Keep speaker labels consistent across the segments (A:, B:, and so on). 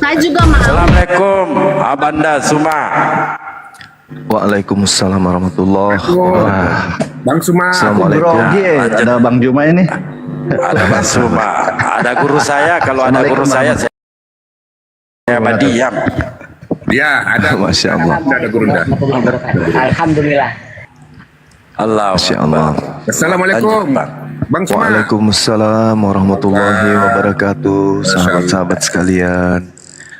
A: Saya juga mau.
B: Assalamualaikum, Abanda Suma.
C: Waalaikumsalam warahmatullahi wabarakatuh.
D: Bang Suma.
C: Assalamualaikum.
E: Grogi ya, ada Bang Juma ini.
B: Ada Bang Suma. Ada guru saya. Kalau ada guru saya diam.
D: Ya, ada.
C: Masya Allah.
D: Ada Gurunda.
A: Alhamdulillah.
B: Allah.
C: Masya Allah.
D: Assalamualaikum, Bang Suma.
C: Waalaikumsalam warahmatullahi wabarakatuh. Sahabat-sahabat sekalian.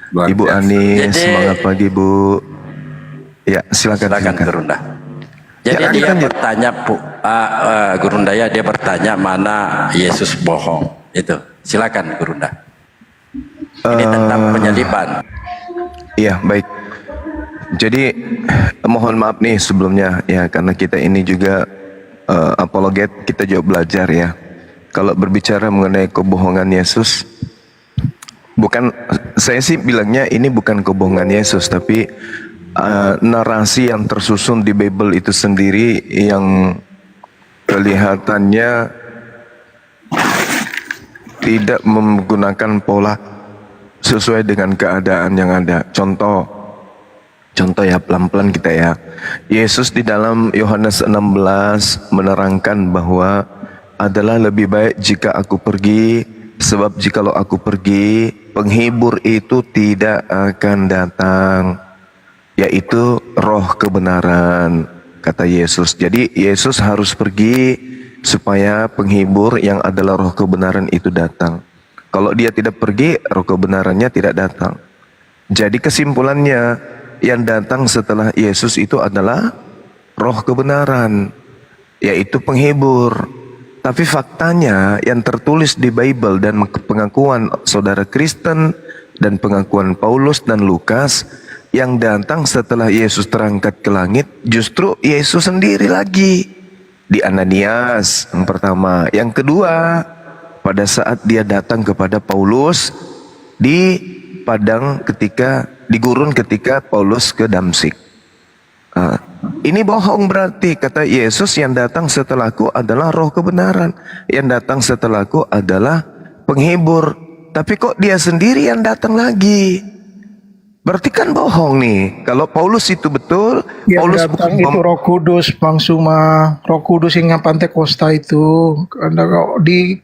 D: Luar
C: Ibu
D: biasa.
C: Ani,
B: Jadi-
C: semangat pagi Bu. Ya, silakan.
B: Silakan Gurunda. Jadi
C: Ya,
B: dia
C: lanjut.
B: bertanya, Gurundaya, dia bertanya mana Yesus bohong. Itu. Silakan Gurunda. Ini tentang penyaliban.
C: Iya, baik. Jadi mohon maaf nih sebelumnya ya, karena kita ini juga apologet, kita juga belajar ya. Kalau berbicara mengenai kebohongan Yesus, bukan, saya sih bilangnya ini bukan kebohongan Yesus, tapi narasi yang tersusun di Bible itu sendiri yang kelihatannya tidak menggunakan pola sesuai dengan keadaan yang ada. Contoh ya, pelan-pelan kita ya. Yesus di dalam Yohanes 16 menerangkan bahwa adalah lebih baik jika aku pergi, sebab jikalau aku pergi, penghibur itu tidak akan datang, yaitu roh kebenaran, kata Yesus. Jadi Yesus harus pergi supaya penghibur yang adalah roh kebenaran itu datang. Kalau dia tidak pergi, roh kebenarannya tidak datang. Jadi kesimpulannya, yang datang setelah Yesus itu adalah roh kebenaran, yaitu penghibur. Tapi faktanya yang tertulis di Bible dan pengakuan saudara Kristen dan pengakuan Paulus dan Lukas, yang datang setelah Yesus terangkat ke langit justru Yesus sendiri lagi. Di Ananias yang pertama. Yang kedua, pada saat dia datang kepada Paulus di padang di gurun ketika Paulus ke Damsik. Ini bohong berarti, kata Yesus, yang datang setelahku adalah roh kebenaran, yang datang setelahku adalah penghibur. Tapi kok dia sendiri yang datang lagi? Berarti kan bohong nih. Kalau Paulus itu betul,
F: Yang
C: Paulus
F: datang itu Roh Kudus, Bang Suma. Roh Kudus yang Pantekosta itu. Karena di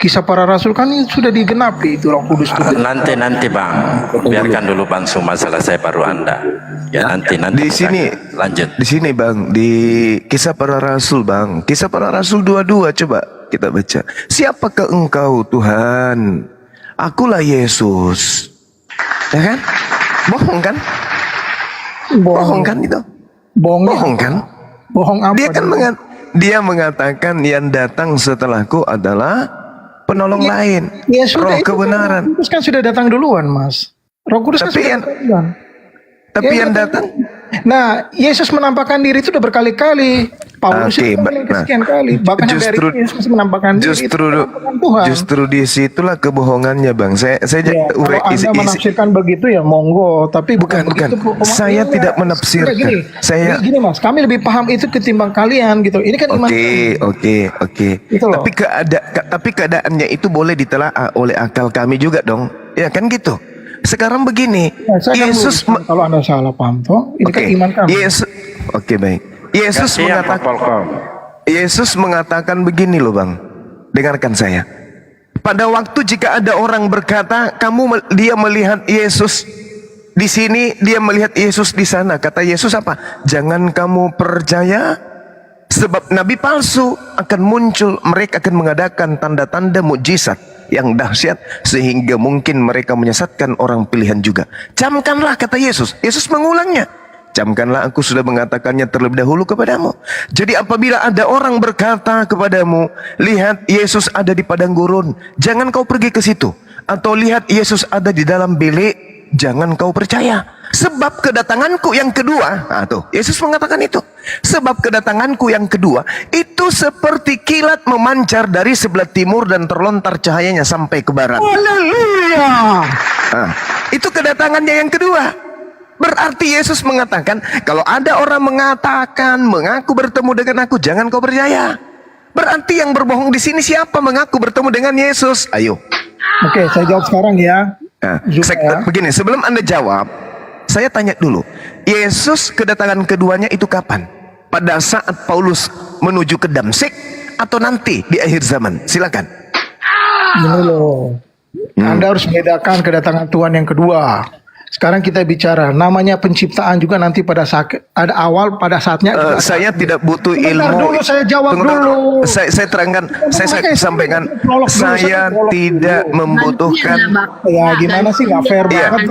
F: Kisah Para Rasul kan sudah digenapi itu Roh Kudus itu.
B: Nanti Bang, biarkan dulu Bang Suma selesai baru Anda. Ya nanti
C: di sini
B: lanjut.
C: Di sini Bang, di Kisah Para Rasul Bang, Kisah Para Rasul 22 coba kita baca. Siapakah engkau Tuhan? Akulah Yesus. Ya kan? Bohong kan? Bohong kan itu? Bohong kan?
F: Bohong apa?
C: Dia mengatakan yang datang setelahku adalah penolong lain,
F: Ya sudah,
C: roh
F: itu
C: kebenaran.
F: Roh Kudus kan sudah datang duluan, Mas. Roh Kudus kan
C: Tapi
F: sudah
C: yang-
F: datang duluan.
C: Tapi
F: Ya,
C: yang datang,
F: Nah, Yesus menampakkan diri itu udah berkali-kali. Paulus
C: Oke,
F: itu yang
C: nah,
F: kesekian kali. Bahkan yang dari
C: justru-
F: Yesus menampakkan diri itu penampakan Tuhan.
C: Justru disitulah kebohongannya Bang. Saya
F: Ya, kalau Anda menafsirkan begitu ya monggo, tapi
C: Bukan.
F: begitu,
C: Saya
F: pemahamannya.
C: tidak menafsirkan.
F: Saya gini Mas, kami lebih paham itu ketimbang kalian gitu. Ini kan iman.
C: Oke.
F: Itu loh.
C: Tapi keadaannya itu boleh ditelaah oleh akal kami juga dong. Ya kan gitu. Sekarang begini,
F: Nah, saya
C: Yesus
F: kan kalau Anda salah paham toh, ini kan iman kami.
C: Oke, baik. Yesus mengatakan begini loh Bang. Dengarkan saya. Pada waktu jika ada orang berkata, dia melihat Yesus di sini, dia melihat Yesus di sana. Kata Yesus apa? Jangan kamu percaya, sebab nabi palsu akan muncul. Mereka akan mengadakan tanda-tanda mukjizat yang dahsyat sehingga mungkin mereka menyesatkan orang pilihan juga. Camkanlah, kata Yesus. Yesus mengulangnya. Camkanlah, aku sudah mengatakannya terlebih dahulu kepadamu. Jadi apabila ada orang berkata kepadamu, lihat Yesus ada di padang gurun, jangan kau pergi ke situ. Atau lihat Yesus ada di dalam bilik, jangan kau percaya. Sebab kedatanganku yang kedua, Yesus mengatakan itu. Sebab kedatanganku yang kedua itu seperti kilat memancar dari sebelah timur dan terlontar cahayanya sampai ke barat.
F: Haleluya.
C: Itu kedatangannya yang kedua. Berarti Yesus mengatakan, kalau ada orang mengatakan mengaku bertemu dengan aku, jangan kau percaya. Berarti yang berbohong di sini siapa mengaku bertemu dengan Yesus? Ayo.
F: Oke, saya jawab sekarang ya.
C: Nah,
F: Supaya-
C: begini, sebelum Anda jawab, saya tanya dulu. Yesus kedatangan keduanya itu kapan? Pada saat Paulus menuju ke Damsik atau nanti di akhir zaman? Silakan.
F: Ini loh. Anda harus bedakan kedatangan Tuhan yang kedua. Sekarang kita bicara namanya penciptaan juga nanti pada saat ada awal pada saatnya.
C: Saya tidak butuh
F: Sebentar
C: ilmu.
F: dulu, saya jawab dulu.
C: Saya terangkan, saya
F: Makanya
C: sampaikan,
F: prolog dulu,
C: saya
F: prolog
C: tidak
F: dulu.
C: membutuhkan.
F: Ya gimana sih, nggak fair
C: Iya,
F: banget.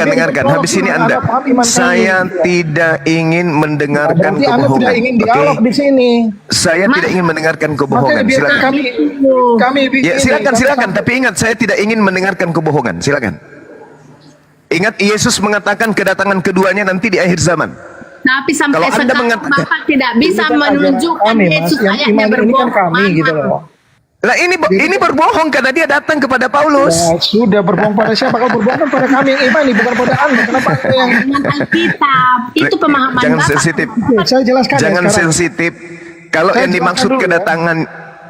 C: dengarkan. Habis ini Anda, saya tidak ingin mendengarkan
F: Berarti Anda
C: kebohongan.
F: tidak ingin
C: Oke?
F: dialog di sini.
C: Saya tidak ingin mendengarkan
F: Makanya
C: kebohongan.
F: biarkan
C: Silakan.
F: kami
C: Ya,
F: bikin.
C: silakan. Tapi ingat, saya tidak ingin mendengarkan kebohongan. Silakan. Ingat, Yesus mengatakan kedatangan keduanya nanti di akhir zaman.
G: Tapi sampai
C: Kalau Anda
G: sekarang
C: mengatakan-
G: Bapak tidak bisa
F: Ini kan ajaran
G: menunjukkan
F: kami, Mas.
G: Yesus
F: Yang
G: ayahnya
F: iman ini
G: berbohong.
F: kan kami gitu loh.
C: Lah ini berbohong karena dia datang kepada Paulus.
F: Ya, sudah berbohong pada siapa? Kalau berbohong kan pada kami yang imani, bukan pada Anda. Kenapa Anda yang
G: Dengan Alkitab. Itu pemahaman
C: Jangan
G: Bapak.
C: sensitif.
F: saya jelaskan
C: Jangan
F: ya sekarang.
C: sensitif. Kalau
F: Saya
C: yang dimaksud
F: jelaskan dulu, ya.
C: kedatangan.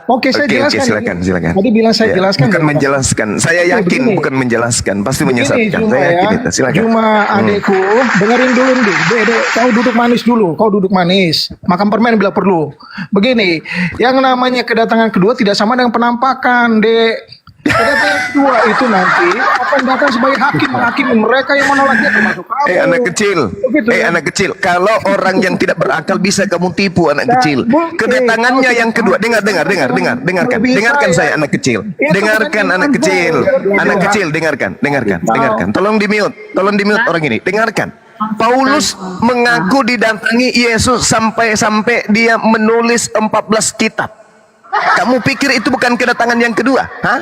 F: Oke, saya jelaskan.
C: silakan.
F: Tadi bilang saya
C: Ya,
F: jelaskan.
C: bukan
F: ya,
C: menjelaskan. Saya
F: Oke,
C: yakin
F: begini.
C: bukan menjelaskan. Pasti
F: Begini,
C: menyesatkan.
F: Juma
C: Saya yakin
F: ya.
C: itu. Silakan.
F: Juma adekku, dengerin dulu nih. Dek, kau duduk manis dulu. Kau duduk manis. Makan permen bila perlu. Begini, yang namanya kedatangan kedua tidak sama dengan penampakan, Dek. Kedatangan kedua itu nanti akan datang sebagai hakim menghakimi mereka yang menolaknya termasuk kamu.
C: Anak kecil,
F: Begitu, ya?
C: anak kecil. Kalau orang yang tidak berakal bisa kamu tipu, anak
F: Nah,
C: kecil.
F: boleh.
C: Kedatangannya
F: Kalau
C: yang kedua,
F: tidak-
C: dengarkan,
F: Lebih
C: dengarkan
F: saya.
C: saya anak kecil,
F: Itu
C: dengarkan
F: bukan
C: anak
F: iman,
C: kecil,
F: Bang.
C: anak kecil, dengarkan. Tolong di mute orang ini, dengarkan. Paulus mengaku didatangi Yesus sampai dia menulis 14 kitab. Kamu pikir itu bukan kedatangan yang kedua? Hah?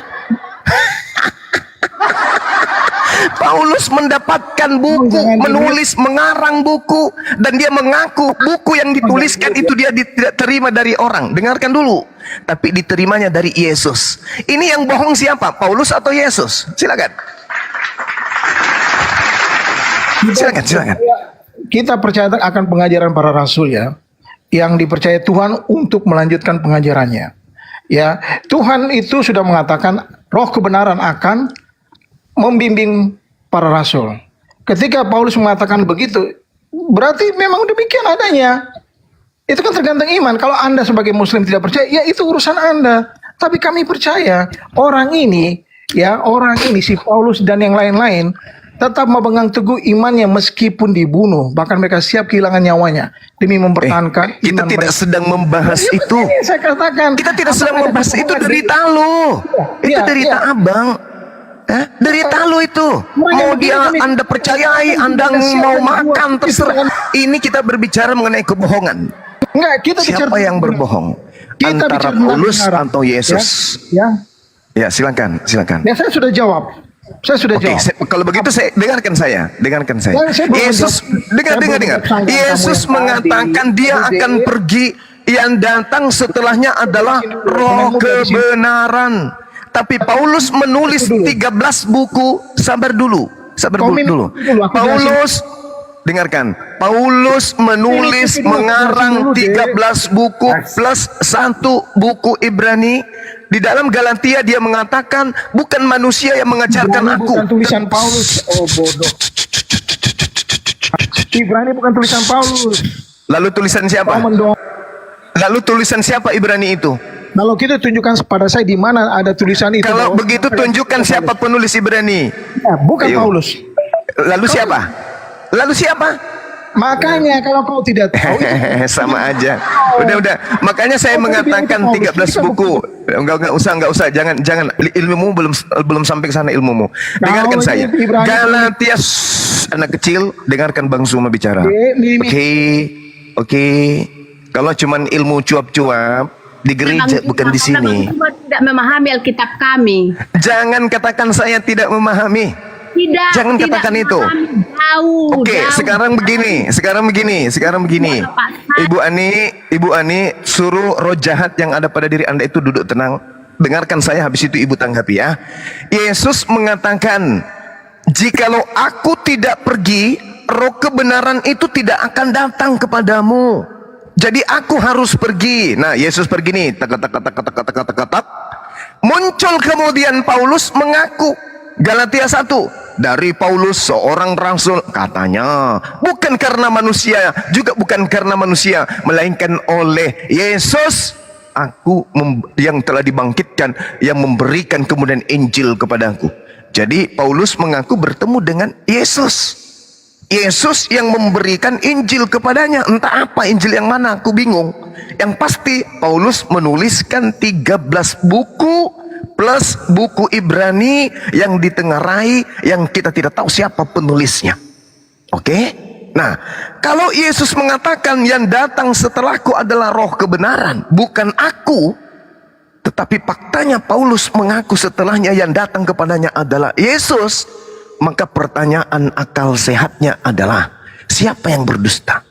C: Paulus mendapatkan buku, menulis, mengarang buku, dan dia mengaku buku yang dituliskan itu dia tidak terima dari orang. Dengarkan dulu. Tapi diterimanya dari Yesus. Ini yang bohong siapa? Paulus atau Yesus? Silakan. Silakan.
F: Kita percaya akan pengajaran para rasul ya, yang dipercaya Tuhan untuk melanjutkan pengajarannya. Ya, Tuhan itu sudah mengatakan roh kebenaran akan membimbing para rasul. Ketika Paulus mengatakan begitu, berarti memang demikian adanya. Itu kan tergantung iman. Kalau Anda sebagai muslim tidak percaya, ya itu urusan Anda. Tapi kami percaya orang ini si Paulus dan yang lain-lain tetap memegang teguh imannya meskipun dibunuh, bahkan mereka siap kehilangan nyawanya demi mempertahankan
C: Kita
F: iman
C: tidak
F: mereka.
C: sedang membahas
F: Ya,
C: itu.
F: ini saya katakan.
C: Kita tidak
F: Apa
C: sedang
F: ada
C: membahas itu,
F: kebohongan
C: derita lo. Itu
F: Iya,
C: derita
F: iya.
C: abang. Derita lo itu. Mau dia Anda percayai, Anda mau makan, terserah. Ini kita berbicara mengenai kebohongan.
F: Enggak, kita
C: Siapa yang berbohong?
F: Kita
C: Antara
F: bicara tentang
C: Paulus
F: kebenaran.
C: atau Yesus?
F: Ya.
C: Ya, silakan.
F: Ya, saya sudah jawab.
C: Oke, kalau begitu saya dengarkan saya.
F: Ya, saya belum
C: Yesus,
F: menjawab.
C: dengar.
F: Saya belum menjawab
C: Yesus
F: kamu yang
C: mengatakan
F: tadi.
C: dia akan pergi, yang datang setelahnya adalah roh kebenaran. Tapi Paulus menulis 13 buku. Sabar dulu.
F: Kau minum dulu, aku
C: Paulus, dengarkan. Paulus menulis, mengarang 13 buku plus 1 buku Ibrani. Di dalam Galatia dia mengatakan bukan manusia yang mengajarkan
F: Ibrani
C: aku.
F: bukan tulisan Paulus. Oh, bodoh. Ibrani bukan tulisan Paulus.
C: Lalu tulisan siapa?
F: Kau mendong.
C: Lalu tulisan siapa Ibrani itu?
F: Kalau kita tunjukkan kepada saya di mana ada tulisan itu.
C: Kalau
F: bahwa-
C: begitu tunjukkan siapa penulis Ibrani.
F: Ya, bukan
C: Ayo.
F: Paulus.
C: Lalu siapa?
F: Makanya kalau kau tidak tahu itu
C: Sama aja. Udah. Makanya saya mengatakan 13 buku. Enggak usah. Jangan ilmumu belum sampai ke sana ilmumu. Dengarkan
F: Nah,
C: saya.
F: ini Ibrani.
C: Galatia, anak kecil, dengarkan Bang Suma bicara. Oke. Kalau cuman ilmu cuap-cuap di gereja bukan di sini.
G: Memang tidak memahami Alkitab kami.
C: Jangan katakan saya tidak memahami.
G: Tidak.
C: Jangan
G: tidak
C: katakan itu.
G: memahami. Jauh.
C: Oke,
G: jauh.
C: sekarang begini. Ibu Ani, suruh roh jahat yang ada pada diri Anda itu duduk tenang. Dengarkan saya, habis itu Ibu tanggapi ya. Yesus mengatakan, jikalau aku tidak pergi, roh kebenaran itu tidak akan datang kepadamu. Jadi aku harus pergi. Nah, Yesus pergi nih. Tak. Muncul kemudian Paulus mengaku. Galatia 1. dari Paulus seorang rasul, katanya bukan karena manusia, juga bukan karena manusia, melainkan oleh Yesus yang telah dibangkitkan, yang memberikan kemudian Injil kepadaku. Jadi Paulus mengaku bertemu dengan Yesus. Yesus yang memberikan Injil kepadanya. Entah apa Injil yang mana, aku bingung. Yang pasti Paulus menuliskan 13 buku plus buku Ibrani yang ditengarai, yang kita tidak tahu siapa penulisnya. Oke? Nah, kalau Yesus mengatakan yang datang setelahku adalah roh kebenaran, bukan aku, tetapi faktanya Paulus mengaku setelahnya yang datang kepadanya adalah Yesus, maka pertanyaan akal sehatnya adalah, siapa yang berdusta?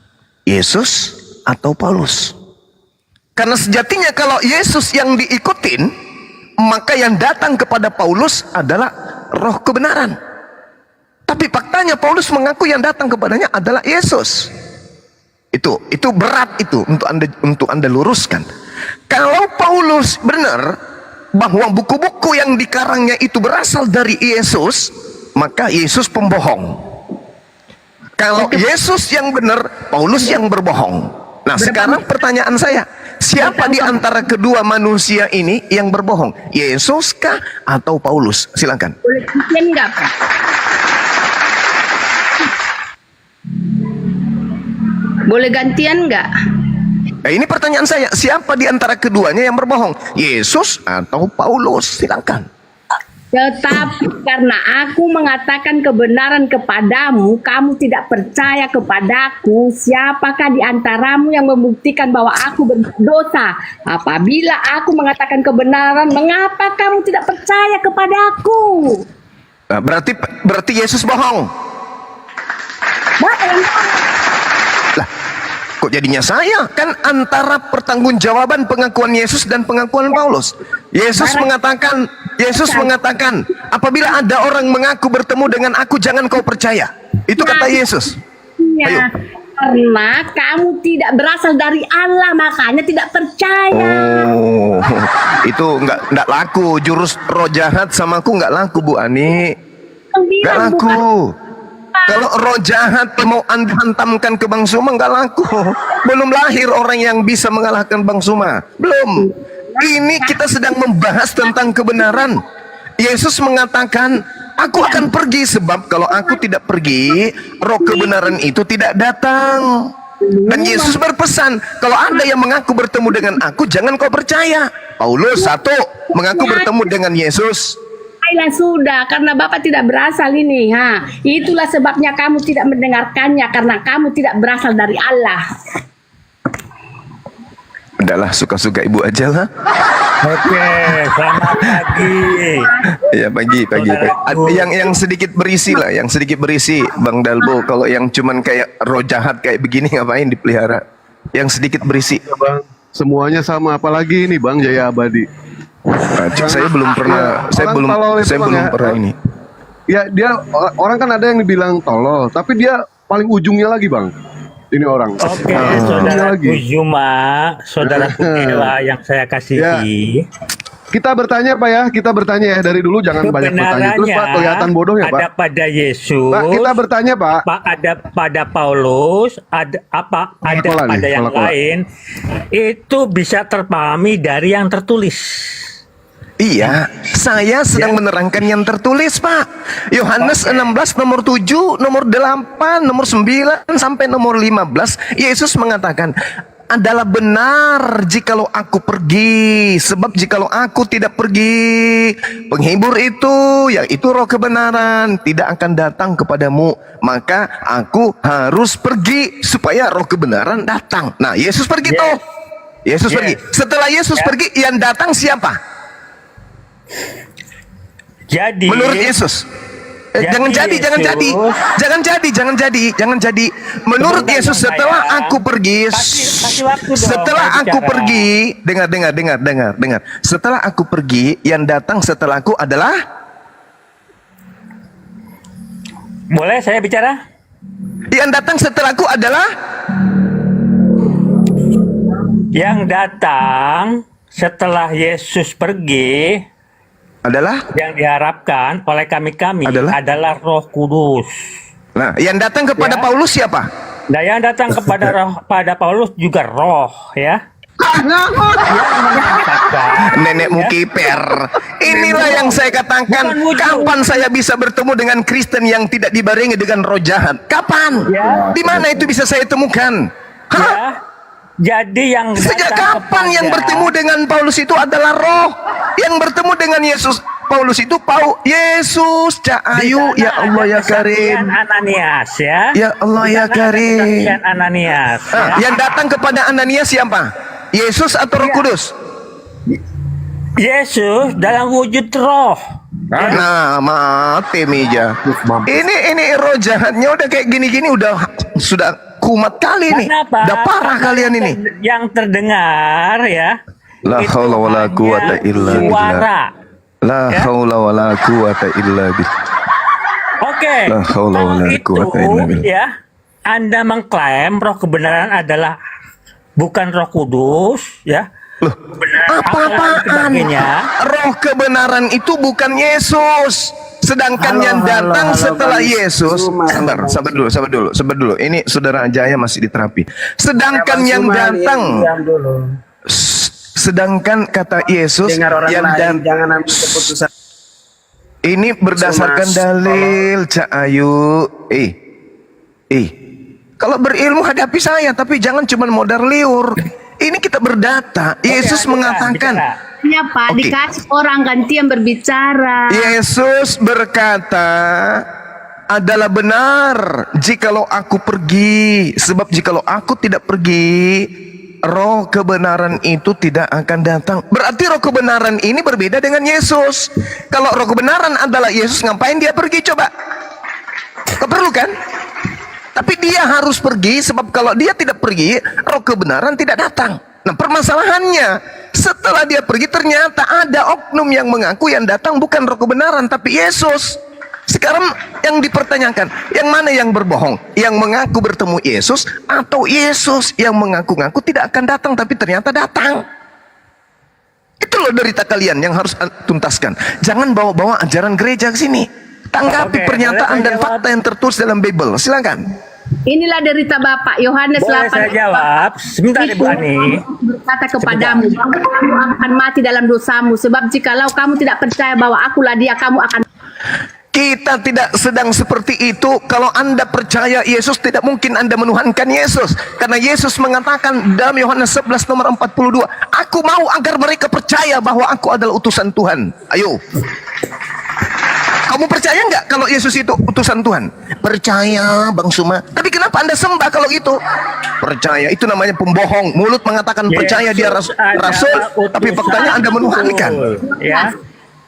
C: Yesus atau Paulus? Karena sejatinya kalau Yesus yang diikutin, maka yang datang kepada Paulus adalah roh kebenaran. Tapi faktanya Paulus mengaku yang datang kepadanya adalah Yesus. Itu berat itu untuk anda luruskan. Kalau Paulus benar bahwa buku-buku yang dikarangnya itu berasal dari Yesus, maka Yesus pembohong. Kalau Yesus yang benar, Paulus yang berbohong. Nah, sekarang pertanyaan saya, siapa di antara kedua manusia ini yang berbohong? Yesus kah atau Paulus? Silakan.
G: Boleh gantian nggak, Pak? Boleh gantian nggak?
C: Nah, ini pertanyaan saya, siapa di antara keduanya yang berbohong? Yesus atau Paulus? Silakan.
G: Tetapi karena aku mengatakan kebenaran kepadamu, kamu tidak percaya kepadaku. Siapakah di antaramu yang membuktikan bahwa aku berdosa? Apabila aku mengatakan kebenaran, mengapa kamu tidak percaya kepadaku?
C: Nah, berarti Yesus bohong. Lah, kok jadinya saya? Kan antara pertanggungjawaban pengakuan Yesus dan pengakuan Paulus. Yesus mengatakan, apabila ada orang mengaku bertemu dengan aku, jangan kau percaya. Itu kata Yesus. Ayo.
G: Ya, karena kamu tidak berasal dari Allah, makanya tidak percaya.
C: Oh, itu nggak laku. Jurus roh jahat sama aku nggak laku, Bu Ani. Nggak laku. Kalau roh jahat mau anda hantamkan ke Bang Suma, nggak laku. Belum lahir orang yang bisa mengalahkan Bang Suma. Belum. Ini kita sedang membahas tentang kebenaran. Yesus mengatakan, aku akan pergi, sebab kalau aku tidak pergi, roh kebenaran itu tidak datang. Dan Yesus berpesan, kalau ada yang mengaku bertemu dengan aku, jangan kau percaya. Paulus mengaku bertemu dengan Yesus.
G: Baiklah sudah, karena Bapak tidak berasal ini. Itulah sebabnya kamu tidak mendengarkannya, karena kamu tidak berasal dari Allah.
C: Udahlah, suka-suka ibu aja lah.
H: Oke, selamat pagi.
C: Ya, pagi. Yang sedikit berisi lah, yang sedikit berisi, Bang Dalbo. Kalau yang cuman kayak roh jahat kayak begini ngapain dipelihara? Yang sedikit berisi.
I: Ya, Bang. Semuanya sama, apalagi ini Bang Jaya Abadi.
C: Nah, saya belum pernah, saya belum pernah ini.
I: Ya, dia orang kan ada yang dibilang tolol, tapi dia paling ujungnya lagi Bang. Ini orang.
H: Oke, saudaraku Zuma, saudaraku Ella yang saya kasihi.
I: Ya. Kita bertanya Pak ya, kita bertanya ya dari dulu, jangan banyak bertanya terus Pak, kelihatan bodoh ya Pak.
H: Ada pada Yesus.
I: Pak, kita bertanya Pak.
H: Pak, ada pada Paulus, ada pada yang lain. Itu bisa terpahami dari yang tertulis.
C: Iya, saya sedang menerangkan yang tertulis, Pak. Yohanes 16 nomor 7, nomor 8, nomor 9 sampai nomor 15, Yesus mengatakan, adalah benar jikalau aku pergi, sebab jikalau aku tidak pergi, penghibur itu, yaitu roh kebenaran, tidak akan datang kepadamu. Maka aku harus pergi supaya roh kebenaran datang. Nah, Yesus pergi tuh. Yesus pergi. Setelah Yesus pergi, yang datang siapa?
H: Jadi
C: menurut Yesus, jangan jadi. Menurut Yesus, setelah aku pergi, dengar. Setelah aku pergi, yang datang setelah aku adalah.
H: Boleh saya bicara?
C: Yang datang setelah aku adalah.
H: Yang datang setelah Yesus pergi
C: adalah
H: Yang diharapkan oleh kami-kami
C: Adalah?
H: adalah Roh Kudus.
C: nah, yang datang kepada
H: Ya.
C: Paulus siapa?
H: Nah, yang datang pada Paulus juga roh, ya. Yang mengatakan,
C: Nenekmu
H: ya,
C: kiper. Inilah yang saya katakan.
H: Bukan wujud.
C: Kapan saya bisa bertemu dengan Kristen yang tidak dibarengi dengan roh jahat? Kapan?
H: Ya.
C: Di mana itu bisa saya temukan? Hah?
H: ya. Jadi yang
C: Sejak
H: datang
C: kapan yang
H: kepada-
C: bertemu dengan Paulus itu adalah roh? Yang bertemu dengan Yesus, Paulus itu Yesus, Cahayu,
H: Di
C: ya
H: sana
C: Allah
H: ada
C: ya Karim.
H: kesaksian Ananias, ya.
C: Ya Allah
H: Di
C: ya
H: sana ada
C: Karim.
H: kesaksian Ananias, ya.
C: Yang datang kepada Ananias siapa? Yesus atau Roh
H: Iya.
C: Kudus?
H: Yesus dalam wujud roh.
C: Nah, mati Mija. Ini roh jahatnya udah kayak gini-gini sudah kumat kali nih.
H: Kenapa?
C: Udah parah
H: Karena
C: kalian ini.
H: Yang terdengar, ya.
C: La
H: itu
C: haula wala
H: hanya
C: quwata illa billah.
H: suara.
C: La
H: Ya.
C: haula wala quwata illa billah.
H: Oke.
C: La haula
H: Kalau
C: wala
H: itu,
C: quwata illa billah.
H: ya, Anda mengklaim roh kebenaran adalah bukan Roh Kudus, ya.
C: Loh, apa-apaan?
H: sebagainya.
C: Roh kebenaran itu bukan Yesus. Sedangkan yang datang setelah Yesus, sabar dulu. Ini saudara Jaya masih diterapi. Sedangkan yang datang, sedangkan kata Yesus yang datang,
A: jangan ambil keputusan.
C: ini berdasarkan dalil, Cak Ayu. Kalau berilmu hadapi saya, tapi jangan cuma modal liur. Ini kita berdata. Yesus mengatakan,
G: Ya Pak,
C: Oke.
G: dikasih orang gantian berbicara.
C: Yesus berkata, adalah benar jikalau aku pergi, sebab jikalau aku tidak pergi, roh kebenaran itu tidak akan datang. Berarti roh kebenaran ini berbeda dengan Yesus. Kalau roh kebenaran adalah Yesus, ngapain dia pergi coba? Gak perlu kan? Tapi dia harus pergi, sebab kalau dia tidak pergi, roh kebenaran tidak datang. Nah, permasalahannya, setelah dia pergi ternyata ada oknum yang mengaku yang datang bukan roh kebenaran tapi Yesus. Sekarang yang dipertanyakan, yang mana yang berbohong? Yang mengaku bertemu Yesus atau Yesus yang mengaku-ngaku tidak akan datang tapi ternyata datang? Itu loh derita kalian yang harus tuntaskan. Jangan bawa-bawa ajaran gereja ke sini. Tanggapi
H: Oke,
C: pernyataan
H: boleh saya
C: dan
H: jawab?
C: fakta yang tertulis dalam Bible. Silakan.
G: Inilah derita Bapak Yohanes
H: Boleh
G: 8.
H: saya jawab? Sebentar, Ibu Ani.
G: Berkata kepadamu, kamu akan mati dalam dosamu, sebab jikalau kamu tidak percaya bahwa akulah dia, kamu akan.
C: Kita tidak sedang seperti itu. Kalau Anda percaya Yesus, tidak mungkin Anda menuhankan Yesus. Karena Yesus mengatakan dalam Yohanes 11 nomor 42, aku mau agar mereka percaya bahwa aku adalah utusan Tuhan. Ayo. Kamu percaya nggak kalau Yesus itu utusan Tuhan? Percaya, Bang Suma. Tapi kenapa Anda sembah kalau gitu? Percaya, itu namanya pembohong. Mulut mengatakan percaya dia
H: Yesus adalah
C: rasul, tapi
H: utusan
C: faktanya Anda menuhankan.
H: Tuhan, ya.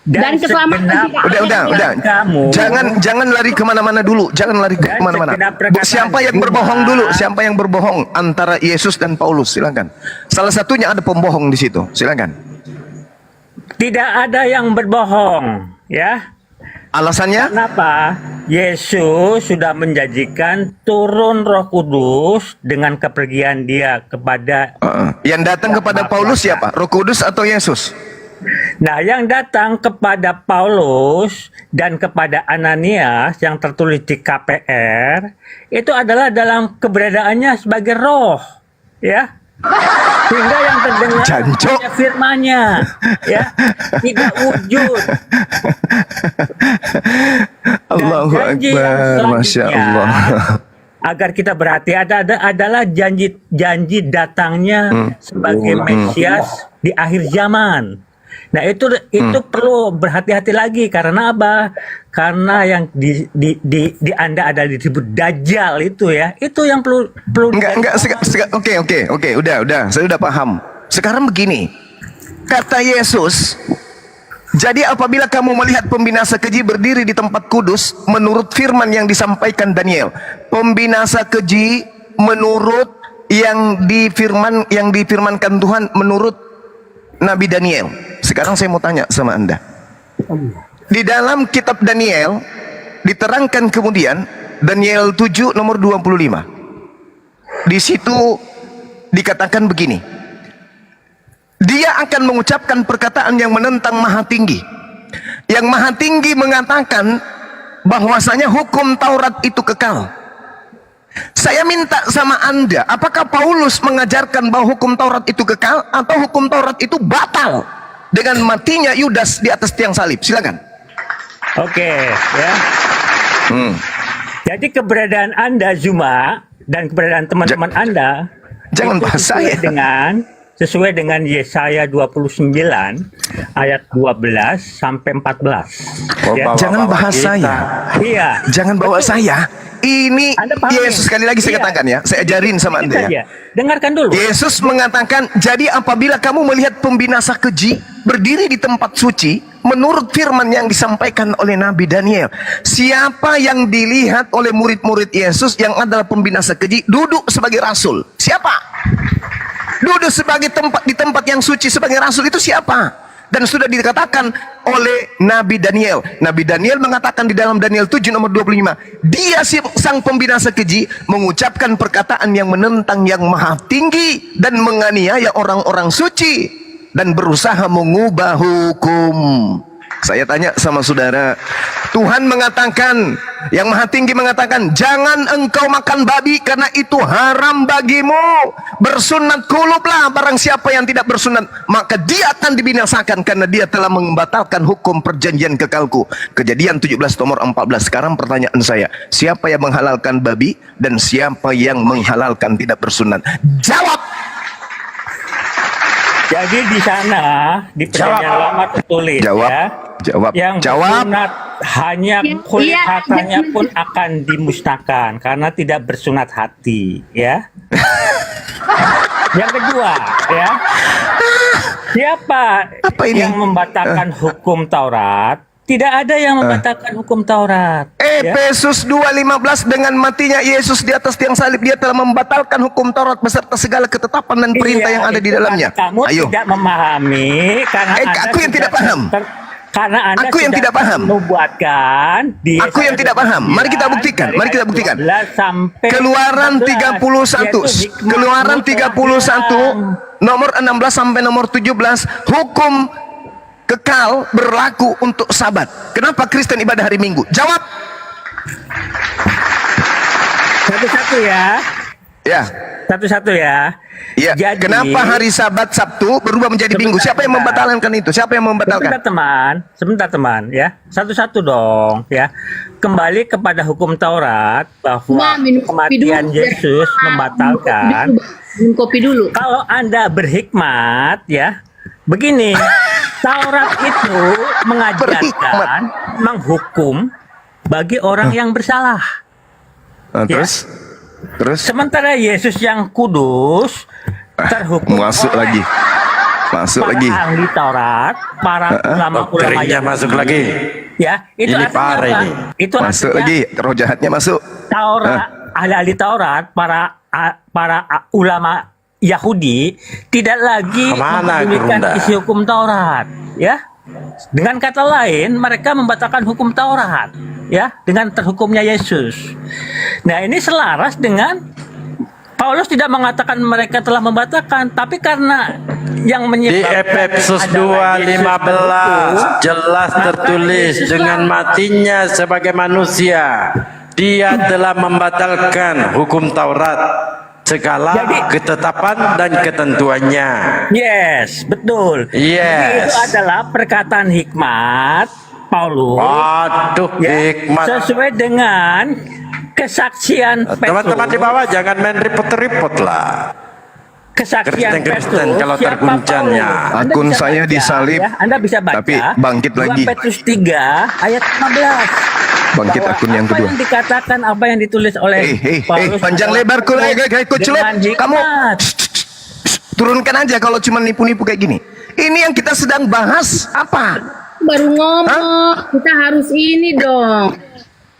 G: Dan keselamatan
H: segenap
C: Udah.
H: kamu,
C: Jangan lari kemana-mana dulu. Jangan lari
H: Dan
C: kemana-mana.
H: segenap perkataan
C: Siapa yang
H: Tuhan.
C: berbohong dulu? Siapa yang berbohong antara Yesus dan Paulus? Silakan. Salah satunya ada pembohong di situ. Silakan.
H: tidak ada yang berbohong, ya.
C: Alasannya?
H: Kenapa? Yesus sudah menjanjikan turun Roh Kudus dengan kepergian dia kepada.
C: Yang datang kepada Paulus siapa? Roh Kudus atau Yesus?
H: Nah, yang datang kepada Paulus dan kepada Ananias yang tertulis di KPR itu adalah dalam keberadaannya sebagai roh, ya. Sehingga yang terdengar
C: Jancok.
H: hanya firman-Nya, ya, tidak wujud.
C: Allahu
H: janji yang
C: Akbar, Masya
H: selanjutnya,
C: Allah.
H: Agar kita berhati adalah janji datangnya sebagai Mesias di akhir zaman. Nah, itu perlu berhati-hati lagi karena apa? Karena yang di Anda ada disebut Dajjal itu, ya. Itu yang perlu
C: Oke, udah, saya udah paham. Sekarang begini, kata Yesus, jadi apabila kamu melihat pembinasa keji berdiri di tempat kudus, menurut firman yang disampaikan Daniel, pembinasa keji menurut yang difirmankan Tuhan menurut Nabi Daniel. Sekarang saya mau tanya sama Anda. Di dalam kitab Daniel diterangkan kemudian Daniel 7 nomor 25. Di situ dikatakan begini. Dia akan mengucapkan perkataan yang menentang Maha Tinggi. Yang Maha Tinggi mengatakan bahwasanya hukum Taurat itu kekal. Saya minta sama Anda, apakah Paulus mengajarkan bahwa hukum Taurat itu kekal atau hukum Taurat itu batal dengan matinya Yudas di atas tiang salib? Silakan.
H: Oke, ya. Jadi keberadaan Anda Zuma dan keberadaan teman-teman Anda
C: Jangan
H: itu
C: bahas saya.
H: sesuai dengan Yesaya 29 ayat 12 sampai 14. Ya.
C: Jangan bahas saya.
H: Iya.
C: Jangan bawa saya. Ini
H: Anda pahami?
C: Yesus, sekali lagi saya
H: Iya.
C: katakan ya, saya ajarin sama Anda ya.
H: Saja. Dengarkan dulu.
C: Yesus mengatakan, jadi apabila kamu melihat pembinasa keji berdiri di tempat suci, menurut firman yang disampaikan oleh Nabi Daniel, siapa yang dilihat oleh murid-murid Yesus yang adalah pembinasa keji duduk sebagai rasul? Siapa? Duduk sebagai di tempat yang suci sebagai rasul itu siapa? Dan sudah dikatakan oleh Nabi Daniel. Nabi Daniel mengatakan di dalam Daniel 7 nomor 25, dia sang pembinasa keji mengucapkan perkataan yang menentang yang Maha Tinggi dan menganiaya orang-orang suci dan berusaha mengubah hukum. Saya tanya sama saudara, Tuhan mengatakan, yang Maha Tinggi mengatakan, jangan engkau makan babi karena itu haram bagimu. Bersunat kuluplah barang siapa yang tidak bersunat, maka dia akan dibinasakan karena dia telah membatalkan hukum perjanjian kekalku. Kejadian 17 nomor 14. Sekarang pertanyaan saya, siapa yang menghalalkan babi dan siapa yang menghalalkan tidak bersunat? Jawab.
H: Jadi di sana di perjanjian lama tertulis
C: Jawab.
H: ya.
C: Jawab.
H: Yang
C: Jawab.
H: bersunat hanya kulit
G: Iya,
H: hatanya
G: iya.
H: pun akan dimusnahkan karena tidak bersunat hati, ya. Yang kedua, ya. Siapa
C: Apa ini?
H: yang membatalkan hukum Taurat? Tidak ada yang membatalkan hukum Taurat. Ya.
C: Efesus 2:15, dengan matinya Yesus di atas tiang salib, dia telah membatalkan hukum Taurat beserta segala ketetapan dan perintah
H: Iya,
C: yang ada di
H: itu
C: dalamnya.
H: Kamu
C: Ayo.
H: tidak memahami karena
C: Aku yang tidak paham.
H: Karena Anda
C: Aku yang tidak paham.
H: Membuatkan di
C: Aku yang tidak paham. Mari kita buktikan. Mari kita buktikan. Keluaran 31, Keluaran 31 nomor 16 sampai nomor 17, hukum kekal berlaku untuk Sabat. Kenapa Kristen ibadah hari Minggu? Jawab.
H: Satu-satu ya.
C: Ya.
H: Satu-satu ya.
C: Ya.
H: Jadi,
C: Kenapa hari Sabat Sabtu berubah menjadi Minggu? Siapa yang membatalkan itu? Siapa yang membatalkan?
H: Sebentar teman ya. Satu-satu dong ya. Kembali kepada hukum Taurat bahwa
G: Ma, minum kopi
H: kematian
G: dulu.
H: Yesus membatalkan.
G: Minum kopi dulu.
H: Kalau Anda berhikmat ya, begini, Taurat itu mengajarkan menghukum bagi orang yang bersalah.
C: Nah, terus?
H: Sementara Yesus yang kudus terhukum
C: Masuk
H: oleh
C: lagi. Masuk
H: para
C: lagi.
H: ahli Taurat, para ulama-ulama
B: Doktrinnya
H: yang
B: masuk lagi.
H: ya, itu
B: Ini
H: artinya
B: parah
H: apa?
B: ini.
H: Itu
C: Masuk
H: artinya
C: lagi. Roh jahatnya masuk.
H: Taurat, ahli-ahli Taurat, para ulama Yahudi tidak lagi
B: Kemana,
H: mempedulikan
B: Gurunda?
H: isi hukum Taurat, ya. Dengan kata lain, mereka membatalkan hukum Taurat, ya, dengan terhukumnya Yesus. Nah, ini selaras dengan Paulus tidak mengatakan mereka telah membatalkan, tapi karena yang
B: Di
H: menyebabkan
B: Efesus
H: adalah Yesus
B: 2:15 jelas tertulis, dengan matinya sebagai manusia dia telah membatalkan hukum Taurat, segala ketetapan dan ketentuannya.
H: Yes, betul.
B: Yes.
H: Jadi itu adalah perkataan hikmat Paulus.
B: Waduh, hikmat.
H: Sesuai dengan kesaksian Petrus.
B: Teman-teman di bawah jangan main repot-repot lah.
H: Kesaksian
B: Kristen-Kristen
H: Petrus.
B: kalau
H: Siapa
B: terguncang
H: Paulus?
B: ya.
H: Anda
C: Akun
H: bisa
C: saya
H: baca,
C: disalib,
H: ya. Anda bisa baca.
C: tapi bangkit
H: 2
C: lagi.
H: Petrus 3 ayat 15.
C: Bangkit
H: Bahwa
C: akun yang
H: apa
C: kedua.
H: yang dikatakan, apa yang ditulis oleh Paulus
C: Panjang
H: adalah
C: lebar
H: penuh
C: ikut celup.
H: dengan
C: Kamu
H: hikmat.
C: turunkan aja kalau cuma nipu-nipu kayak gini. Ini yang kita sedang bahas apa?
G: Baru ngomong, kita harus ini dong.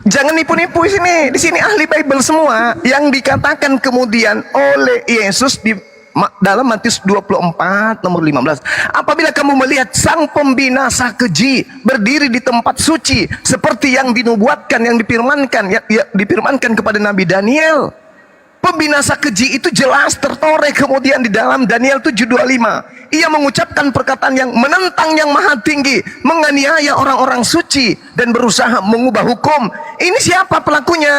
C: Jangan nipu-nipu di sini. Di sini ahli Bible semua yang dikatakan kemudian oleh Yesus di dalam Matius 24 nomor 15. Apabila kamu melihat sang pembinasa keji berdiri di tempat suci seperti yang dinubuatkan, yang difirmankan, difirmankan kepada Nabi Daniel. Pembinasa keji itu jelas tertoreh kemudian di dalam Daniel 7:25. Ia mengucapkan perkataan yang menentang yang maha tinggi, menganiaya orang-orang suci dan berusaha mengubah hukum. Ini siapa pelakunya?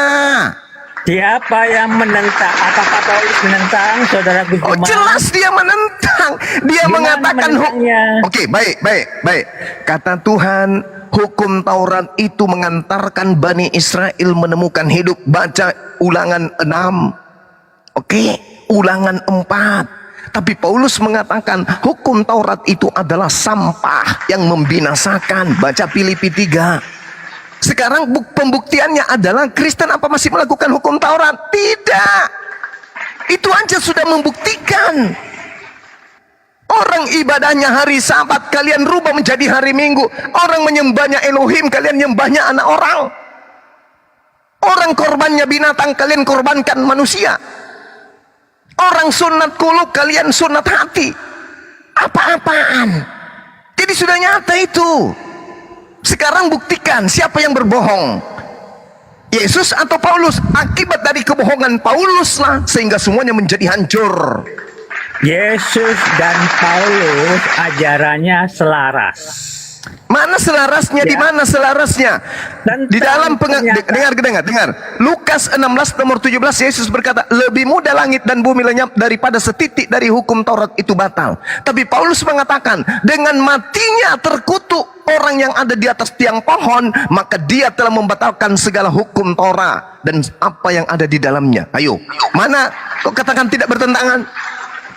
H: Siapa yang menentang? Apakah Paulus menentang, saudara Gus
C: Oh,
H: Juma?
C: jelas dia menentang. Dia
H: Gimana
C: mengatakan
H: menentangnya?
C: Oke, baik. Kata Tuhan, hukum Taurat itu mengantarkan Bani Israel menemukan hidup. Baca Ulangan 6. Oke, Ulangan 4. Tapi Paulus mengatakan hukum Taurat itu adalah sampah yang membinasakan. Baca Filipi 3. Sekarang pembuktiannya adalah Kristen apa masih melakukan hukum Taurat? Tidak. Itu aja sudah membuktikan. Orang ibadahnya hari Sabat, kalian rubah menjadi hari Minggu. Orang menyembahnya Elohim, kalian menyembahnya anak orang. Orang korbannya binatang, kalian korbankan manusia. Orang sunat kulub, kalian sunat hati. Apa-apaan? Jadi sudah nyata itu. Sekarang buktikan siapa yang berbohong, Yesus atau Paulus. Akibat dari kebohongan Paulus lah sehingga semuanya menjadi hancur.
H: Yesus dan Paulus ajarannya selaras.
C: Mana selarasnya? Di mana selarasnya? Di dalam dengar. Lukas 16 nomor 17 Yesus berkata, lebih mudah langit dan bumi lenyap daripada setitik dari hukum Taurat itu batal. Tapi Paulus mengatakan, dengan matinya terkutuk orang yang ada di atas tiang pohon, maka dia telah membatalkan segala hukum Taurat dan apa yang ada di dalamnya. Ayo, mana? Kok katakan tidak bertentangan?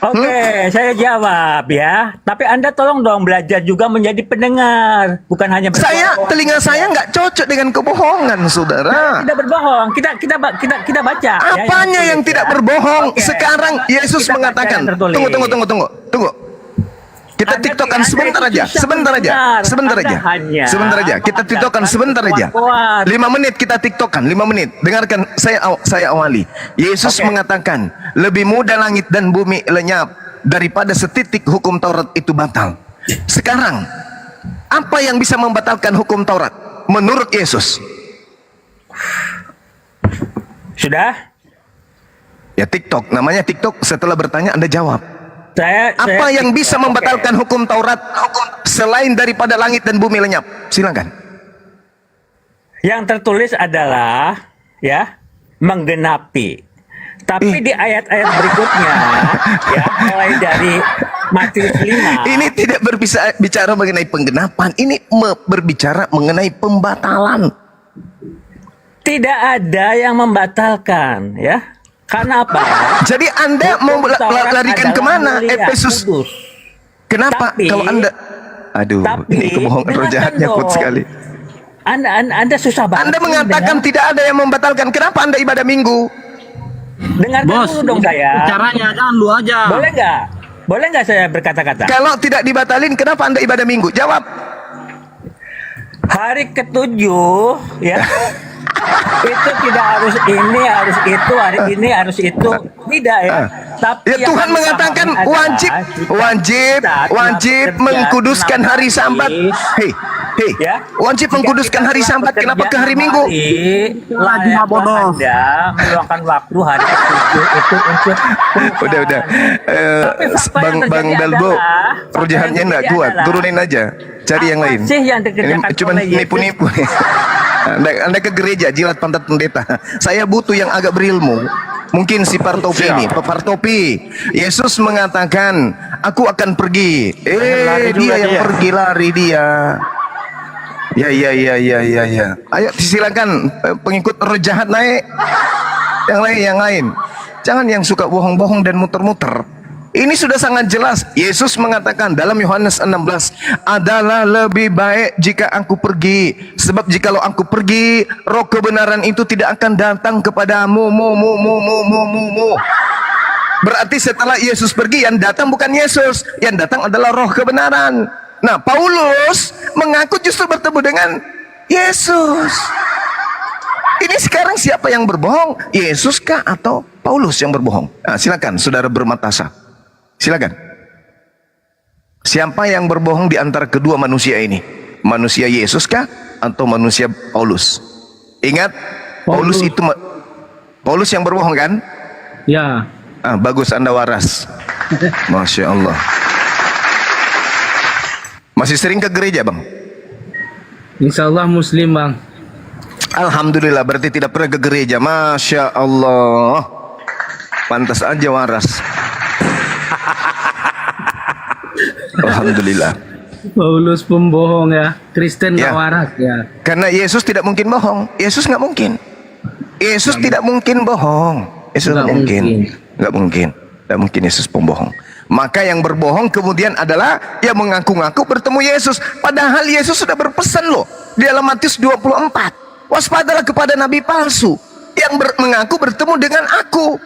H: Oke, saya jawab ya. Tapi Anda tolong dong belajar juga menjadi pendengar, bukan hanya berbohong.
C: Telinga saya nggak cocok dengan kebohongan, saudara.
H: Tidak berbohong. Kita baca.
C: Apanya yang tidak berbohong?
H: Oke.
C: Sekarang Yesus
H: Kita baca
C: mengatakan,
H: yang tertulis.
C: Tunggu. Kita
H: Anda
C: tiktokan
H: Anda
C: sebentar
H: itu
C: aja.
H: bisa
C: Sebentar aja.
H: hanya
C: Sebentar aja. Kita tiktokan sebentar aja. 5 menit kita tiktokan, 5 menit. Dengarkan saya awali. Yesus
H: Oke.
C: mengatakan, lebih mudah langit dan bumi lenyap daripada setitik hukum Taurat itu batal. Sekarang, apa yang bisa membatalkan hukum Taurat menurut Yesus?
H: Sudah?
C: Ya TikTok, namanya TikTok. Setelah bertanya Anda jawab.
H: Apa
C: yang bisa membatalkan hukum Taurat selain daripada langit dan bumi lenyap? Silakan.
H: Yang tertulis adalah ya menggenapi. Tapi di ayat-ayat berikutnya ya mulai dari Matius 5.
C: Ini tidak berbicara mengenai penggenapan, ini berbicara mengenai pembatalan.
H: Tidak ada yang membatalkan ya. Karena apa?
C: Jadi Anda mau
H: Hukum Taurat
C: larikan
H: adalah
C: kemana?
H: mulia,
C: Efesus.
H: kudus.
C: Kenapa?
H: Tapi-
C: Kalau Anda, aduh,
H: Tapi,
C: ini kebohongan roh jahatnya
H: dengarkan
C: kuat
H: dong.
C: sekali.
H: Anda susah banget.
C: Anda mengatakan tidak ada yang membatalkan. Kenapa Anda ibadah minggu?
H: Dengarkan dulu dong saya.
A: Caranya jangan lu aja.
H: Boleh nggak? Boleh nggak saya berkata-kata?
C: Kalau tidak dibatalin, kenapa Anda ibadah minggu? Jawab.
H: Hari ketujuh ya. Itu tidak harus ini, harus itu, hari ini harus itu. Tidak ya. Tapi
C: Ya
H: yang
C: Tuhan
H: kami
C: mengatakan
H: pahami adalah
C: wajib
H: kita
C: mengkuduskan
H: bekerja
C: hari
H: 6
C: Sabat.
H: hari.
C: Hei,
H: Ya.
C: wajib
H: Jika
C: mengkuduskan
H: kita
C: hari
H: telah
C: Sabat. Kenapa
H: bekerja
C: ke hari
H: 6
C: Minggu?
H: layaklah Anda meluangkan waktu hari ketujuh itu untuk
C: Udah.
H: Tapi fakta yang
C: Bang
H: terjadi
C: Dalbo,
H: adalah-
C: roh jahatnya nggak kuat. Turunin aja. Cari yang
H: apa
C: lain.
H: sih yang dikerjakan
C: Ini cuma
H: oleh Yesus?
C: nipu-nipu. Anda ke gereja jilat pantat pendeta. Saya butuh yang agak berilmu. Mungkin si Partopi ini, Pak Partopi. Yesus mengatakan, aku akan pergi. Dia yang pergi, lari dia. Ya. Ayo silakan pengikut roh jahat naik. Yang lain. Jangan yang suka bohong-bohong dan muter-muter. Ini sudah sangat jelas. Yesus mengatakan dalam Yohanes 16, adalah lebih baik jika aku pergi. Sebab jikalau aku pergi, roh kebenaran itu tidak akan datang kepadamu. Berarti setelah Yesus pergi, yang datang bukan Yesus, yang datang adalah roh kebenaran. Nah, Paulus mengaku justru bertemu dengan Yesus. Ini sekarang siapa yang berbohong? Yesus kah atau Paulus yang berbohong? Nah, silakan saudara bermata sah. Silakan. Siapa yang berbohong di antara kedua manusia ini? Manusia Yesus kah atau manusia Paulus? Ingat, Paulus yang berbohong kan?
J: Ya,
C: Bagus, Anda waras. Masya Allah. Masih sering ke gereja, Bang?
J: insya Allah Muslim, Bang.
C: Alhamdulillah, berarti tidak pernah ke gereja. Masya Allah. Pantas aja waras. Alhamdulillah.
J: Paulus pembohong ya, Kristen
C: Ya.
J: nggak waras ya.
C: Karena Yesus tidak mungkin bohong. Yesus nggak mungkin. Yesus tidak mungkin bohong. Yesus nggak mungkin. Nggak mungkin. Nggak mungkin Yesus pembohong. Maka yang berbohong kemudian adalah yang mengaku-ngaku bertemu Yesus. Padahal Yesus sudah berpesan loh di dalam Matius 24. Waspadalah kepada nabi palsu yang mengaku bertemu dengan aku.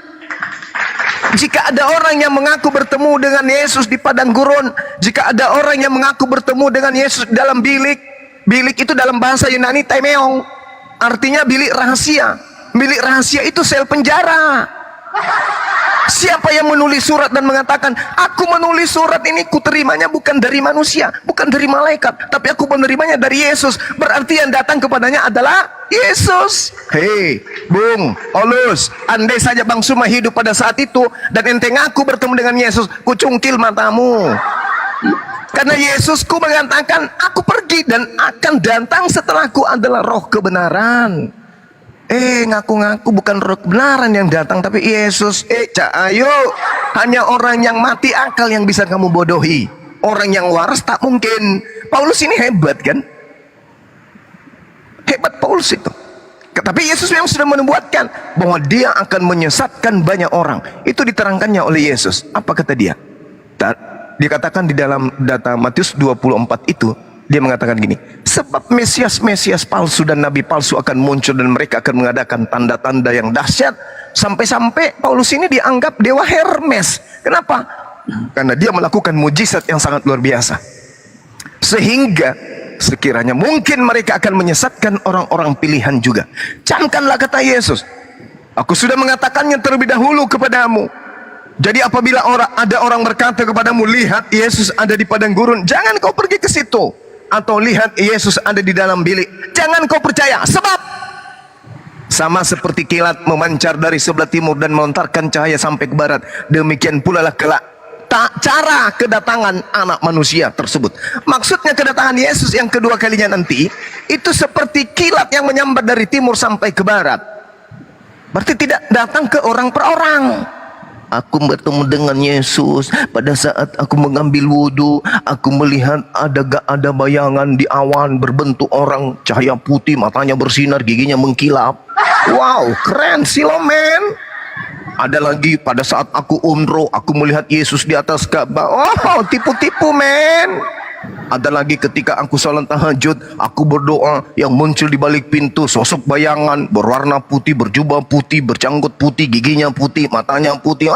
C: Jika ada orang yang mengaku bertemu dengan Yesus di padang gurun, jika ada orang yang mengaku bertemu dengan Yesus dalam bilik, bilik itu dalam bahasa Yunani taimeong, artinya bilik rahasia. Bilik rahasia itu sel penjara. Siapa yang menulis surat dan mengatakan, aku menulis surat ini kuterimanya bukan dari manusia, bukan dari malaikat, tapi aku menerimanya dari Yesus. Berarti yang datang kepadanya adalah Yesus. Hei, Bung Paulus, andai saja Bang Suma hidup pada saat itu dan ente ngaku bertemu dengan Yesus, kucungkil matamu. Karena Yesusku mengatakan, aku pergi dan akan datang setelahku adalah roh kebenaran. Ngaku-ngaku bukan roh kebenaran yang datang, tapi Yesus. Ayo, hanya orang yang mati akal yang bisa kamu bodohi. Orang yang waras tak mungkin. Paulus ini hebat kan? Hebat Paulus itu. Tapi Yesus memang sudah menubuatkan bahwa dia akan menyesatkan banyak orang. Itu diterangkannya oleh Yesus. Apa kata dia? Dikatakan di dalam data Matius 24 itu, dia mengatakan gini, sebab Mesias palsu dan nabi palsu akan muncul dan mereka akan mengadakan tanda-tanda yang dahsyat. Sampai-sampai Paulus ini dianggap dewa Hermes. Kenapa? Karena dia melakukan mujizat yang sangat luar biasa. Sehingga sekiranya mungkin mereka akan menyesatkan orang-orang pilihan juga. Camkanlah kata Yesus, aku sudah mengatakannya terlebih dahulu kepadamu. Jadi apabila ada orang berkata kepadamu, lihat Yesus ada di padang gurun, jangan kau pergi ke situ. Atau lihat Yesus ada di dalam bilik, jangan kau percaya. Sebab sama seperti kilat memancar dari sebelah timur dan melontarkan cahaya sampai ke barat, demikian pula lah kelak cara kedatangan anak manusia tersebut. Maksudnya kedatangan Yesus yang kedua kalinya nanti itu seperti kilat yang menyambar dari timur sampai ke barat. Berarti tidak datang ke orang per orang. Aku bertemu dengan Yesus pada saat aku mengambil wudhu. Aku melihat ada bayangan di awan berbentuk orang, cahaya putih, matanya bersinar, giginya mengkilap. Wow, keren sih lo men. Ada lagi pada saat aku umroh, aku melihat Yesus di atas Ka'bah. Oh, tipu-tipu men. Ada lagi ketika aku salat tahajud, aku berdoa, yang muncul di balik pintu sosok bayangan berwarna putih, berjubah putih, berjanggut putih, giginya putih, matanya putih.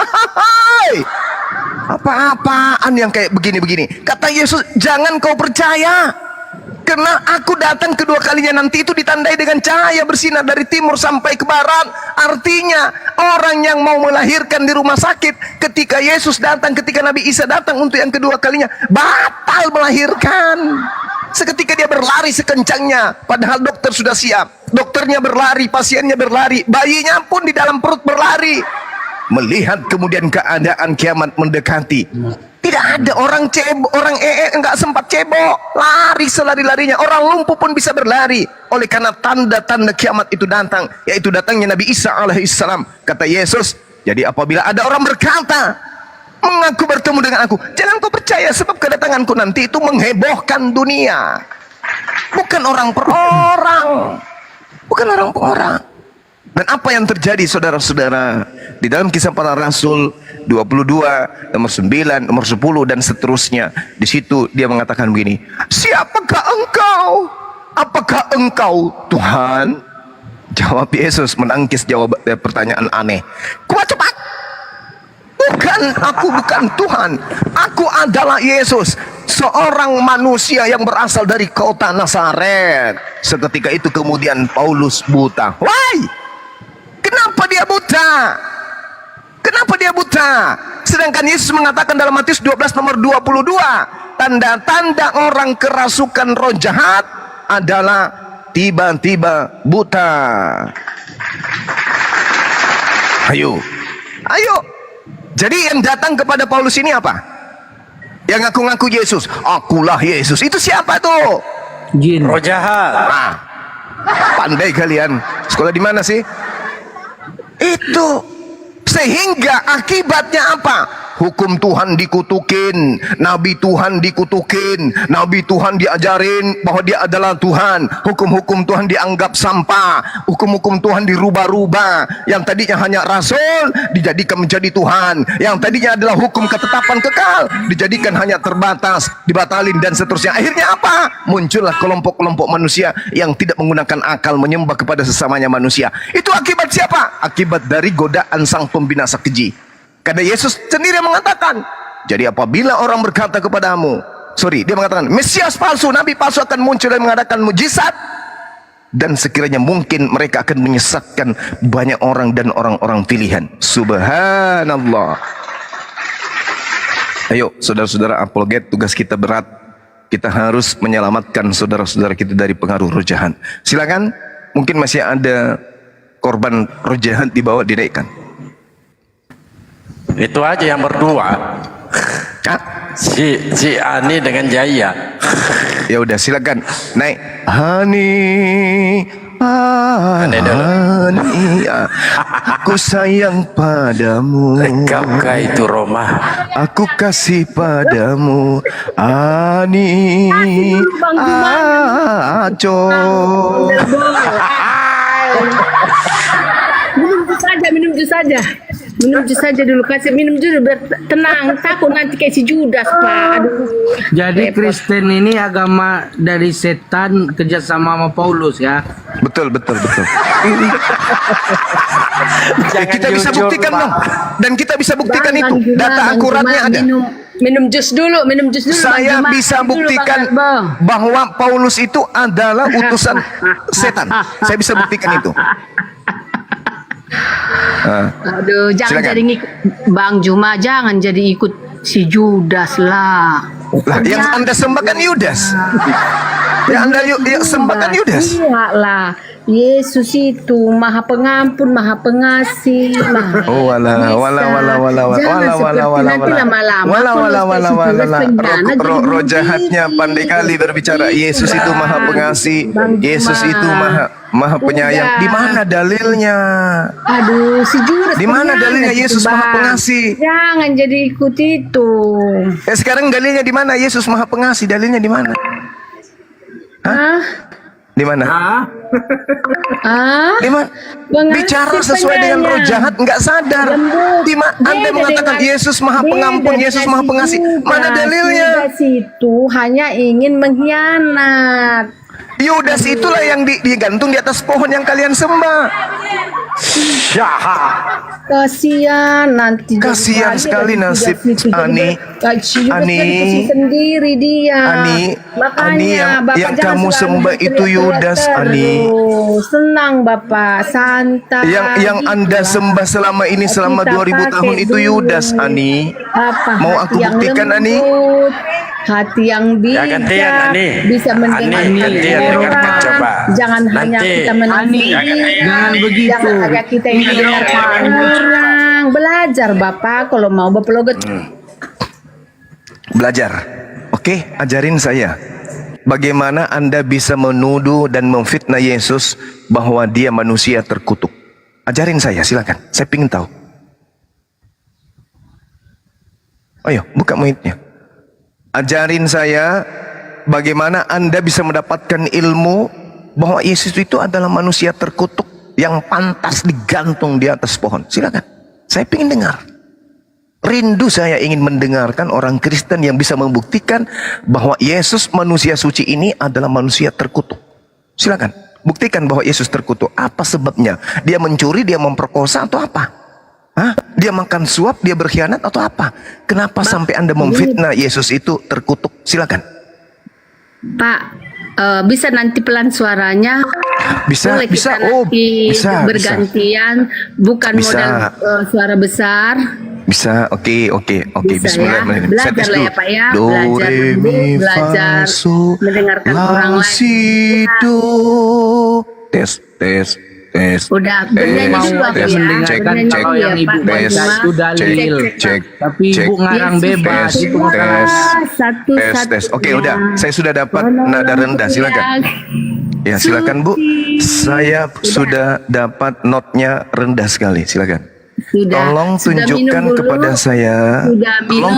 C: Apa-apaan yang kayak begini-begini. Kata Yesus, jangan kau percaya, karena aku datang kedua kalinya nanti itu ditandai dengan cahaya bersinar dari timur sampai ke barat. Artinya orang yang mau melahirkan di rumah sakit, ketika Yesus datang, ketika Nabi Isa datang untuk yang kedua kalinya, batal melahirkan. Seketika dia berlari sekencangnya, padahal dokter sudah siap. Dokternya berlari, pasiennya berlari, bayinya pun di dalam perut berlari. Melihat kemudian keadaan kiamat mendekati, tidak ada orang enggak sempat cebok, lari selari-larinya. Orang lumpuh pun bisa berlari. Oleh karena tanda-tanda kiamat itu datang, yaitu datangnya Nabi Isa alaihissalam. Kata Yesus, jadi apabila ada orang berkata, mengaku bertemu dengan aku, jangan kau percaya, sebab kedatanganku nanti itu menghebohkan dunia. Bukan orang per orang. Bukan orang per orang. Dan apa yang terjadi saudara-saudara di dalam Kisah Para Rasul 22, nomor 9, nomor 10 dan seterusnya. Di situ dia mengatakan begini, siapakah engkau? Apakah engkau Tuhan? Jawab Yesus, menangkis jawab pertanyaan aneh. Kuat cepat. Bukan, aku bukan Tuhan. Aku adalah Yesus, seorang manusia yang berasal dari kota Nazaret. Seketika itu kemudian Paulus buta. Why? Kenapa dia buta? Kenapa dia buta? Sedangkan Yesus mengatakan dalam Matius 12 nomor 22, tanda-tanda orang kerasukan roh jahat adalah tiba-tiba buta. Ayo, Ayo. Jadi yang datang kepada Paulus ini apa? Yang ngaku-ngaku Yesus. Akulah Yesus. Itu siapa tuh?
J: Jin.
B: Roh jahat.
C: Nah, pandai kalian. Sekolah di mana sih? Itu. Sehingga akibatnya apa? Hukum Tuhan dikutukin, Nabi Tuhan dikutukin, Nabi Tuhan diajarin bahwa dia adalah Tuhan. Hukum-hukum Tuhan dianggap sampah, hukum-hukum Tuhan dirubah-rubah. Yang tadinya hanya Rasul dijadikan menjadi Tuhan. Yang tadinya adalah hukum ketetapan kekal dijadikan hanya terbatas, dibatalin dan seterusnya. Akhirnya apa? Muncullah kelompok-kelompok manusia yang tidak menggunakan akal, menyembah kepada sesamanya manusia. Itu akibat siapa? Akibat dari godaan sang pembinasa keji. Karena Yesus sendiri mengatakan, jadi apabila orang berkata kepadamu, dia mengatakan, Mesias palsu, Nabi palsu akan muncul dan mengadakan mujizat, dan sekiranya mungkin mereka akan menyesatkan banyak orang dan orang-orang pilihan. Subhanallah. Ayo saudara-saudara apologet, tugas kita berat. Kita harus menyelamatkan saudara-saudara kita dari pengaruh roh jahat. Silakan, mungkin masih ada korban roh jahat di bawah, dinaikkan.
B: Itu aja yang berdua. Si Ani dengan Jaya.
C: Ya udah silakan naik. Hani, aku sayang padamu.
B: Lengkapkah itu Roma?
C: Aku kasih padamu. Ani, aco.
G: Minum jus saja dulu, kasih minum jus biar tenang, takut nanti kayak si Judas, Pak. Aduh.
J: Jadi Kristen ini agama dari setan kerjasama sama Paulus ya.
C: Betul. Kita bisa buktikan dong, dan kita bisa buktikan itu. Data akuratnya ada.
G: Minum jus dulu.
C: Saya bisa buktikan bahwa Paulus itu adalah utusan setan. Saya bisa buktikan itu.
G: Aduh, jangan
C: silakan.
G: jadi ngikut Bang Juma, jangan jadi ikut si Judas lah.
C: Yang Anda sembah kan Yudas. Yang Anda sembah kan Yudas.
G: Iya lah. Yesus itu Maha Pengampun, Maha Pengasih, Maha.
C: Oh wala. Roh jahatnya pandai kali berbicara. Yesus itu Maha Pengasih. Yesus itu Maha Penyayang. Di mana dalilnya?
G: Aduh, si Judas.
C: Di mana dalilnya Yesus Maha Pengasih?
G: Jangan jadi ikut itu.
C: Sekarang dalilnya di mana Yesus Maha Pengasih? Dalilnya di mana?
G: Hah?
C: Di mana? Di mana? Bicara sesuai dengan roh jahat, nggak sadar. Di mana Anda mengatakan Yesus Maha Pengampun, Yesus Maha Pengasih? Mana dalilnya?
G: Judas itu hanya ingin mengkhianat.
C: Yudas itulah yang digantung di atas pohon yang kalian sembah.
G: Kasihan nanti.
C: Kasihan sekali nasib Ani.
G: Sendiri dia.
C: Ani yang kamu sembah itu Yudas, Ani.
G: Senang Bapak, santai.
C: Yang Anda sembah selama ini selama 2000 tahun itu Yudas, Ani. Mau aku buktikan, Ani?
G: Hati yang bijak, bisa mendengarkan orang.
B: Coba.
G: Jangan hanya kita mendengar.
J: Jangan begitu.
G: Jangan hanya kita yang mendengarkan orang. Belajar Bapak kalau mau berpelogot.
C: Belajar. Oke, ajarin saya. Bagaimana Anda bisa menuduh dan memfitnah Yesus bahwa dia manusia terkutuk? Ajarin saya, silakan. Saya ingin tahu. Ayo, buka mic-nya. Ajarin saya bagaimana Anda bisa mendapatkan ilmu bahwa Yesus itu adalah manusia terkutuk yang pantas digantung di atas pohon. Silakan. Saya ingin dengar. Rindu saya ingin mendengarkan orang Kristen yang bisa membuktikan bahwa Yesus manusia suci ini adalah manusia terkutuk. Silakan. Buktikan bahwa Yesus terkutuk. Apa sebabnya? Dia mencuri, dia memperkosa atau apa? Dia makan suap, dia berkhianat atau apa? Kenapa sampai Anda memfitnah Yesus itu terkutuk? Silakan.
G: Pak, bisa nanti pelan suaranya.
C: Bisa.
G: Bisa. Bergantian, bukan
C: bisa.
G: modal suara besar.
C: Bisa, oke. Bismillahirrahmanirrahim.
G: Belajar lah ya Pak ya. Belajar mendengarkan orang lain.
C: Tes.
G: Udah bernyanyi
J: Mau
G: dulu aku
J: saya
G: ya.
J: mendengarkan
G: Bernyanyi
J: kalau
G: dulu
J: yang
G: ya,
J: ibu
G: Pak
J: baca
G: Bajuma.
J: itu dalil.
C: cek,
J: Tapi
C: cek.
J: ibu ngarang
G: Yesus
J: bebas
C: tes,
J: itu masalah.
C: tes, tes. Oke, udah. Saya sudah dapat nada rendah. Silakan. Ya, silakan Bu. Saya sudah dapat notnya rendah sekali. Silakan.
G: Sudah.
C: Tolong
G: Sudah
C: tunjukkan
G: minum dulu?
C: kepada saya.
G: Sudah minum?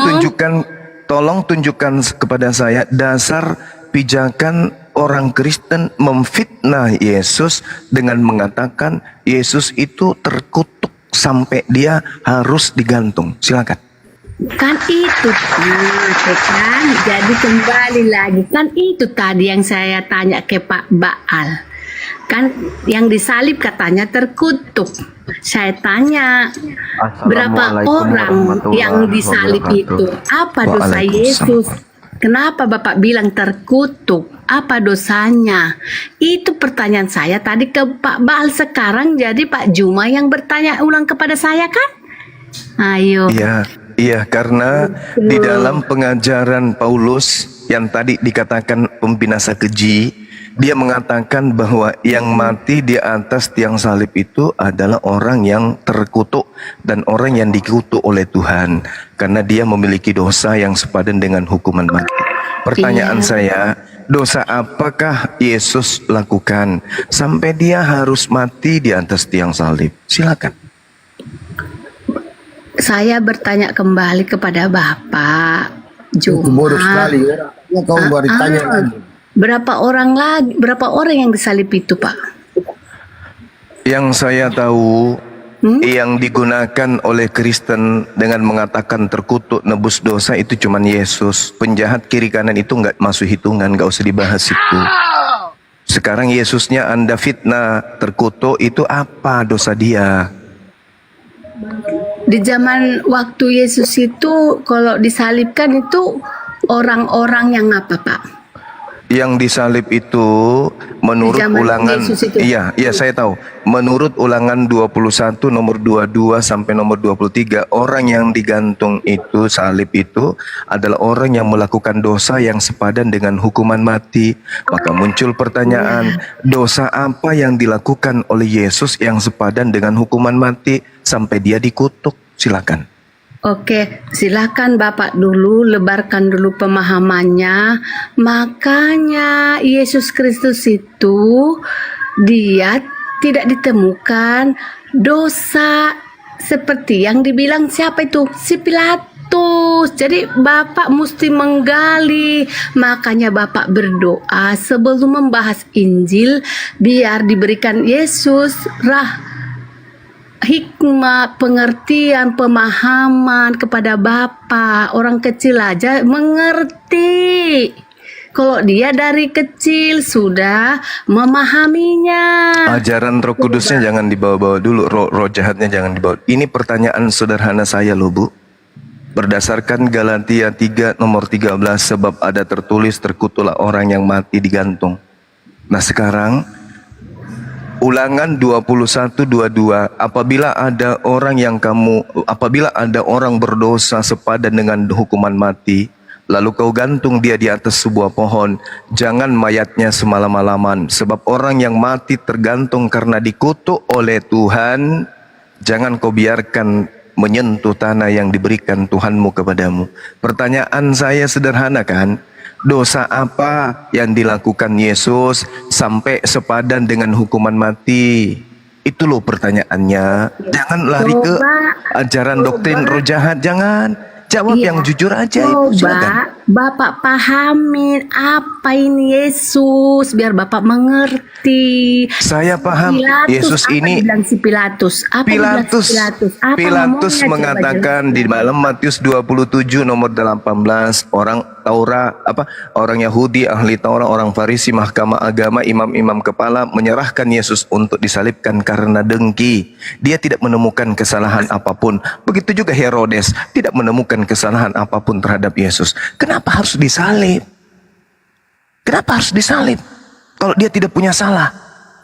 C: Tolong tunjukkan kepada saya dasar pijakan orang Kristen memfitnah Yesus dengan mengatakan Yesus itu terkutuk sampai dia harus digantung. Silakan.
G: Kan itu kan, jadi kembali lagi kan itu tadi yang saya tanya ke Pak Baal, kan yang disalib katanya terkutuk. Saya tanya berapa orang yang disalib itu, apa dosa Yesus? Kenapa Bapak bilang terkutuk? Apa dosanya? Itu pertanyaan saya tadi ke Pak Baal, sekarang jadi Pak Juma yang bertanya ulang kepada saya kan? Ayo.
C: Iya, karena di dalam pengajaran Paulus yang tadi dikatakan pembinasa keji, dia mengatakan bahwa yang mati di atas tiang salib itu adalah orang yang terkutuk dan orang yang dikutuk oleh Tuhan karena dia memiliki dosa yang sepadan dengan hukuman mati. Pertanyaan saya, dosa apakah Yesus lakukan sampai dia harus mati di atas tiang salib? Silakan.
G: Saya bertanya kembali kepada Bapak Juma.
K: Bodoh sekali ya. Kau baru tanya lagi.
G: Berapa orang yang disalib itu, Pak?
C: Yang saya tahu yang digunakan oleh Kristen dengan mengatakan terkutuk nebus dosa itu cuman Yesus. Penjahat kiri kanan itu nggak masuk hitungan, nggak usah dibahas itu. Sekarang Yesusnya Anda fitnah terkutuk, itu apa dosa dia?
G: Di zaman waktu Yesus itu kalau disalibkan itu orang-orang yang apa, Pak?
C: Yang disalib itu menurut ulangan, iya saya tahu. Menurut ulangan 21 nomor 22 sampai nomor 23, orang yang digantung itu, salib itu adalah orang yang melakukan dosa yang sepadan dengan hukuman mati. Maka muncul pertanyaan, dosa apa yang dilakukan oleh Yesus yang sepadan dengan hukuman mati sampai dia dikutuk? Silakan.
G: Oke, silakan Bapak dulu lebarkan dulu pemahamannya. Makanya Yesus Kristus itu dia tidak ditemukan dosa seperti yang dibilang siapa itu? Si Pilatus. Jadi Bapak mesti menggali. Makanya Bapak berdoa sebelum membahas Injil biar diberikan Yesus hikmah, pengertian, pemahaman kepada Bapak. Orang kecil aja mengerti. Kalau dia dari kecil sudah memahaminya.
C: Ajaran Roh Kudusnya jangan dibawa-bawa dulu, roh jahatnya jangan dibawa. Ini pertanyaan sederhana saya loh Bu. Berdasarkan Galatia 3 nomor 13, sebab ada tertulis terkutuklah orang yang mati digantung. Nah sekarang Ulangan 21:22, apabila ada orang berdosa sepadan dengan hukuman mati, lalu kau gantung dia di atas sebuah pohon, jangan mayatnya semalam-malaman, sebab orang yang mati tergantung karena dikutuk oleh Tuhan, jangan kau biarkan menyentuh tanah yang diberikan Tuhanmu kepadamu. Pertanyaan saya sederhana kan? Dosa apa yang dilakukan Yesus sampai sepadan dengan hukuman mati? Itu loh pertanyaannya. Jangan lari ke ajaran doktrin roh jahat, jangan. Jawab yang jujur aja.
G: Bapak pahamin apa ini Yesus biar Bapak mengerti.
C: Saya paham. Yesus ini
G: si Pilatus.
C: Pilatus mengatakan di dalam Matius 27 nomor 18, orang Yahudi, ahli Taurat, orang Farisi, mahkamah agama, imam-imam kepala menyerahkan Yesus untuk disalibkan karena dengki. Dia tidak menemukan kesalahan apapun. Begitu juga Herodes tidak menemukan kesalahan apapun terhadap Yesus. Kenapa harus disalib? Kenapa harus disalib? Kalau dia tidak punya salah,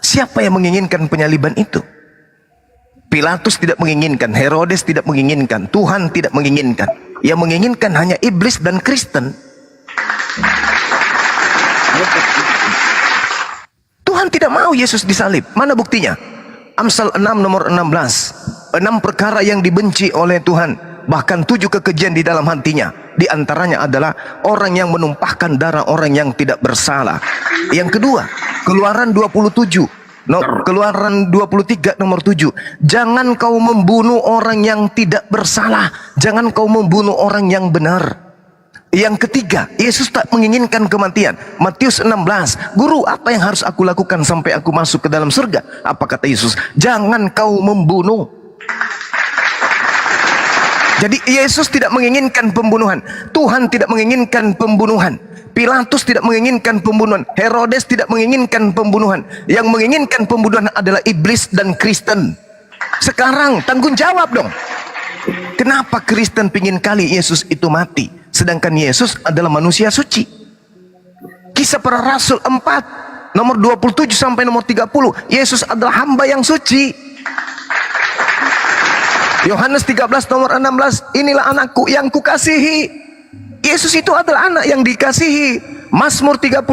C: siapa yang menginginkan penyaliban itu? Pilatus tidak menginginkan, Herodes tidak menginginkan, Tuhan tidak menginginkan. Yang menginginkan hanya iblis dan Kristen. Tuhan tidak mau Yesus disalib. Mana buktinya? Amsal 6 nomor 16. 6 perkara yang dibenci oleh Tuhan, bahkan 7 kekejian di dalam hatinya. Di antaranya adalah orang yang menumpahkan darah orang yang tidak bersalah. Yang kedua, Keluaran 27. Keluaran 23 nomor 7. Jangan kau membunuh orang yang tidak bersalah. Jangan kau membunuh orang yang benar. Yang ketiga, Yesus tak menginginkan kematian. Matius 16. Guru, apa yang harus aku lakukan sampai aku masuk ke dalam surga? Apa kata Yesus? Jangan kau membunuh. Jadi Yesus tidak menginginkan pembunuhan. Tuhan tidak menginginkan pembunuhan. Pilatus tidak menginginkan pembunuhan. Herodes tidak menginginkan pembunuhan. Yang menginginkan pembunuhan adalah iblis dan Kristen. Sekarang tanggung jawab dong. Kenapa Kristen pingin kali Yesus itu mati, sedangkan Yesus adalah manusia suci? Kisah Para Rasul 4 nomor 27 sampai nomor 30. Yesus adalah hamba yang suci. Yohanes 13 nomor 16. Inilah anakku yang kukasihi. Yesus itu adalah anak yang dikasihi. Mazmur 38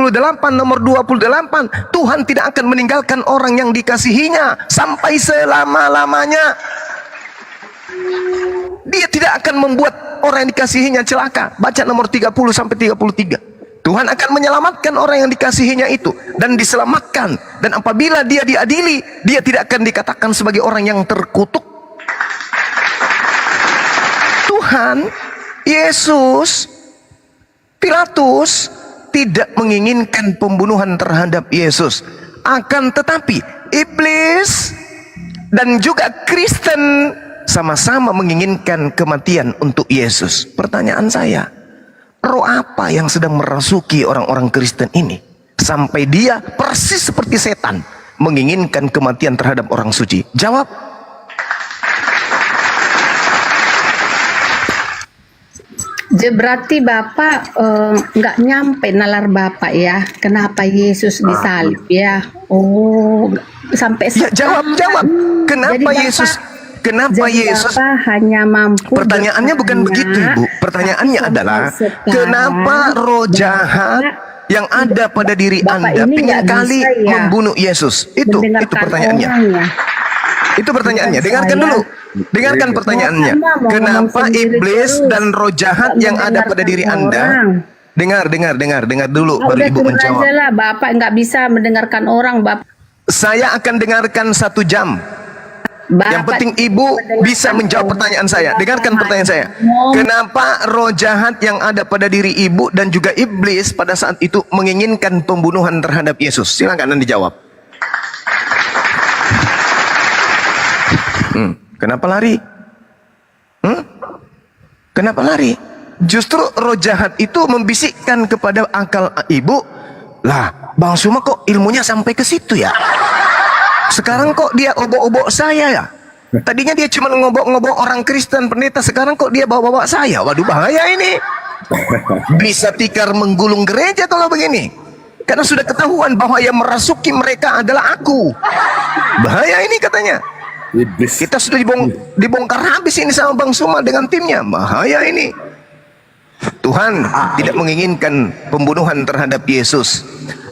C: nomor 28. Tuhan tidak akan meninggalkan orang yang dikasihinya sampai selama-lamanya. Dia tidak akan membuat orang yang dikasihinya celaka. Baca nomor 30 sampai 33. Tuhan akan menyelamatkan orang yang dikasihinya itu dan diselamatkan. Dan apabila dia diadili, dia tidak akan dikatakan sebagai orang yang terkutuk. Tuhan, Yesus, Pilatus tidak menginginkan pembunuhan terhadap Yesus. Akan tetapi iblis dan juga Kristen sama-sama menginginkan kematian untuk Yesus. Pertanyaan saya, roh apa yang sedang merasuki orang-orang Kristen ini sampai dia persis seperti setan menginginkan kematian terhadap orang suci? Jawab.
G: Berarti Bapak nggak nyampe nalar Bapak ya, kenapa Yesus disalib ya? Oh, sampai
C: ya, jawab. Kenapa Yesus? Kenapa Yesus
G: hanya mampu?
C: Pertanyaannya bukan begitu, Ibu. Pertanyaannya adalah kenapa roh jahat yang ada pada diri Anda ingin kali membunuh Yesus? Itu pertanyaannya. Itu pertanyaannya. Dengarkan dulu. Dengarkan pertanyaannya. Kenapa iblis dan roh jahat yang ada pada diri Anda? Dengar dulu baru Ibu menjawab.
G: Lah, Bapak nggak bisa mendengarkan orang, Bapak.
C: Saya akan dengarkan 1 jam. Yang penting Ibu bisa menjawab pertanyaan saya. Dengarkan pertanyaan saya. Kenapa roh jahat yang ada pada diri Ibu dan juga iblis pada saat itu menginginkan pembunuhan terhadap Yesus? Silakan Anda dijawab. Kenapa lari? Kenapa lari? Justru roh jahat itu membisikkan kepada akal Ibu, lah Bang Suma kok ilmunya sampai ke situ ya? Sekarang kok dia obok-obok saya ya? Tadinya dia cuma ngobok-ngobok orang Kristen pendeta, sekarang kok dia bawa-bawa saya? Waduh, bahaya ini. Bisa tikar menggulung gereja kalau begini. Karena sudah ketahuan bahwa yang merasuki mereka adalah aku. Bahaya ini katanya. Kita sudah dibongkar habis ini sama Bang Suma dengan timnya. Bahaya ini. Tuhan tidak menginginkan pembunuhan terhadap Yesus.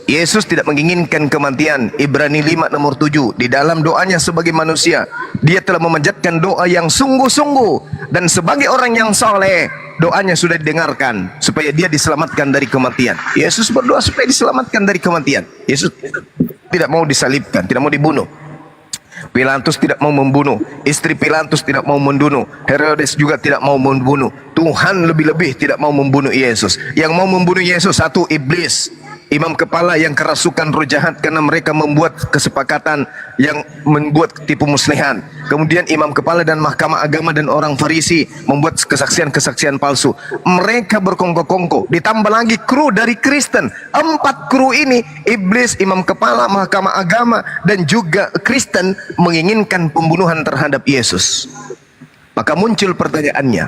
C: Yesus tidak menginginkan kematian. Ibrani 5 nomor 7. Di dalam doanya sebagai manusia, dia telah memanjatkan doa yang sungguh-sungguh. Dan sebagai orang yang soleh, doanya sudah didengarkan supaya dia diselamatkan dari kematian. Yesus berdoa supaya diselamatkan dari kematian. Yesus tidak mau disalibkan, tidak mau dibunuh. Pilatus tidak mau membunuh. Istri Pilatus tidak mau membunuh. Herodes juga tidak mau membunuh. Tuhan lebih-lebih tidak mau membunuh Yesus. Yang mau membunuh Yesus satu, iblis, imam kepala yang kerasukan roh jahat karena mereka membuat kesepakatan yang membuat tipu muslihan. Kemudian imam kepala dan mahkamah agama dan orang Farisi membuat kesaksian-kesaksian palsu. Mereka berkongko-kongko. Ditambah lagi kru dari Kristen. 4 kru ini, iblis, imam kepala, mahkamah agama dan juga Kristen menginginkan pembunuhan terhadap Yesus. Maka muncul pertanyaannya,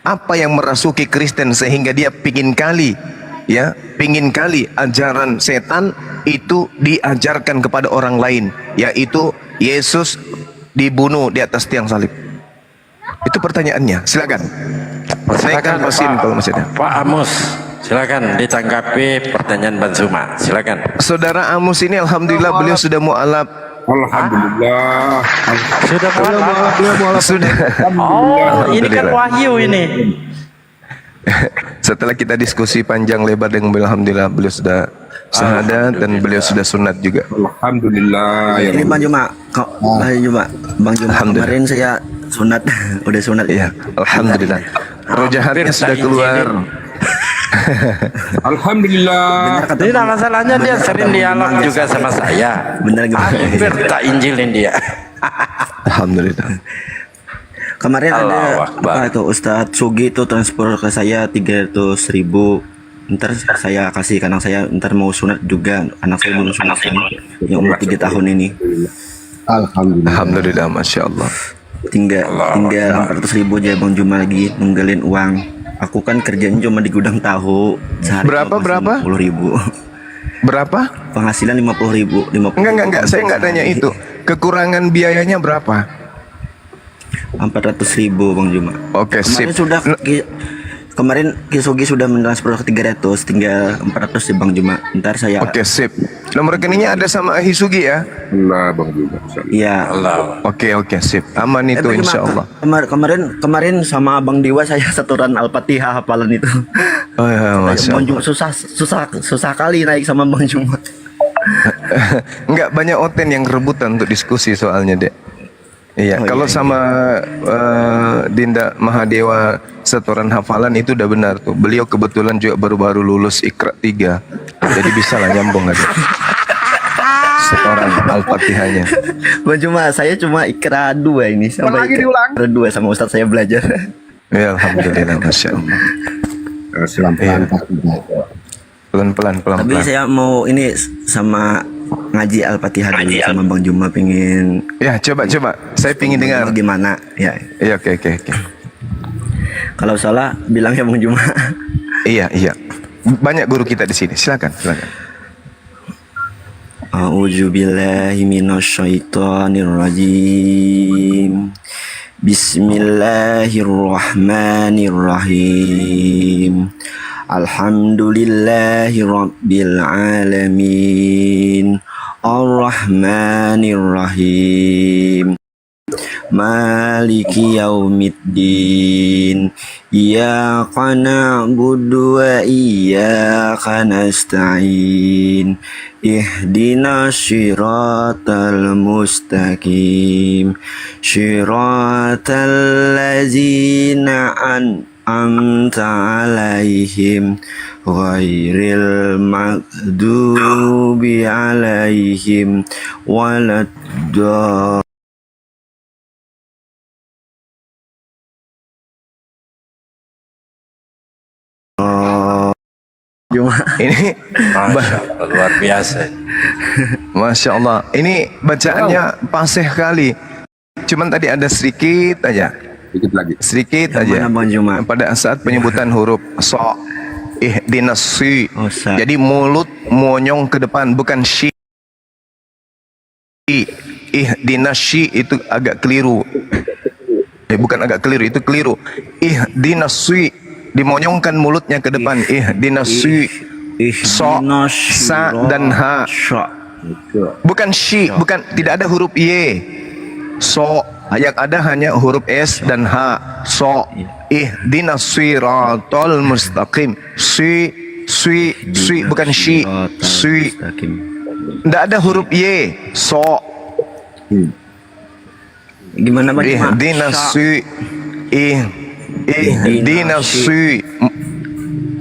C: apa yang merasuki Kristen sehingga dia pingin kali ajaran setan itu diajarkan kepada orang lain, yaitu Yesus dibunuh di atas tiang salib. Itu pertanyaannya. Silakan.
B: Silakan Pak Amos. Silakan ditanggapi pertanyaan Bang Suma. Silakan.
C: Saudara Amos ini alhamdulillah beliau sudah mualaf
D: Alhamdulillah.
B: Sudah mualaf.
C: Sudah.
B: Oh, ini kan wahyu ini.
C: Setelah kita diskusi panjang lebar dengan beliau, alhamdulillah beliau sudah syahadat dan beliau sudah sunat juga.
D: Alhamdulillah. Ya
K: Ini Bang Juma, Bang Juma kemarin saya sunat, udah sunat
C: ya. Alhamdulillah. Rojahatnya sudah keluar.
D: Alhamdulillah.
B: Tidak masalahnya dia sering dialog juga sama saya.
K: Bener gimana?
B: Hampir tak injilin dia.
C: Alhamdulillah.
K: Kemarin
B: Allahu
K: ada
B: Akbar.
K: apa itu Ustadz Sugi itu transfer ke saya 300.000. Ntar saya kasih ke anak saya, ntar mau sunat juga. Anak saya belum sunat kan, yang umur 3 tahun ini.
C: Alhamdulillah, masya Allah.
K: Tinggal 400.000 aja Bang Juma lagi nunggalin uang. Aku kan kerjanya cuma di gudang tahu. Sehari
C: Berapa?
K: 50.000.
C: Berapa?
K: Penghasilan 50.000.
C: Enggak. Saya enggak tanya itu. Kekurangan biayanya berapa?
K: 400.000 Bang Juma.
C: Oke,
K: Kemarin
C: sip.
K: sudah kemarin Kisugi sudah mentransfer ke 300, tinggal 400 di Bang Juma. Ntar saya.
C: Oke, sip. Nomor rekeningnya ada sama Hisugi ya?
D: Nah, Bang juga.
K: Iya.
B: Allah.
C: Oke, sip. Aman itu
K: Bang Juma,
C: insya Allah.
K: Kemarin sama Bang Dewa saya setoran Al-Fatihah hafalan itu.
C: Oh ya, masya
K: Bang
C: Allah.
K: Juma susah kali naik sama Bang Juma.
C: Enggak, banyak oten yang rebutan untuk diskusi soalnya, Dek. Iya,
K: Oh,
C: kalau
K: iya,
C: sama Dinda Mahadewa setoran hafalan itu udah benar tuh. Beliau kebetulan juga baru-baru lulus Iqra 3. Jadi bisa lah nyambung aja. Setoran Al-Fatihahnya.
K: Bang Juma, saya cuma Iqra 2 ini.
F: Lagi diulang.
K: Iqra 2 sama Ustadz saya belajar.
C: Ya, alhamdulillah, masya Allah. Pelan-pelan.
K: Tapi saya mau ini sama ngaji Al-Fatihah dulu sama Bang Juma, pengen
C: Ya, coba. Saya pingin dengar.
K: gimana ya.
C: Iya, oke.
K: Kalau salah bilang ya Bang Juma.
C: Iya. Banyak guru kita di sini. Silakan.
K: A'udzu billahi minasyaitonir rajim. Bismillahirrahmanirrahim. Alhamdulillahi rabbil alamin. Ar-Rahmanir-Rahim. Maliki yaumiddin. Iyyaka na'budu wa iyyaka nasta'in. Ihdinas siratal mustaqim. Siratal ladzina an'amta 'alaihim ghairil maghdubi 'alaihim waladdallin.
C: Ini
B: Masya Allah, luar biasa.
C: Masya Allah. Ini bacaannya fasih kali. Cuman tadi ada sedikit aja.
D: Sedikit lagi.
C: Sedikit
K: Yang
C: aja.
K: mana, Bang Juma?
C: Pada saat penyebutan huruf so, ihdinas si.
K: Oh, sa.
C: Jadi mulut monyong ke depan, bukan shi. Ihdinas si itu agak keliru. Bukan agak keliru, itu keliru. Ihdinas si, dimonyongkan mulutnya ke depan. Ihdinas si. So, sa dan ha. Bukan shi, bukan, tidak ada huruf y. So, yang ada hanya huruf s dan h. So, ihdinas siratal mustaqim. Si, bukan shi. Si. Tidak ada huruf y. So.
K: Gimana Bang Juma?
C: Ihdinas si. Ihdinas si.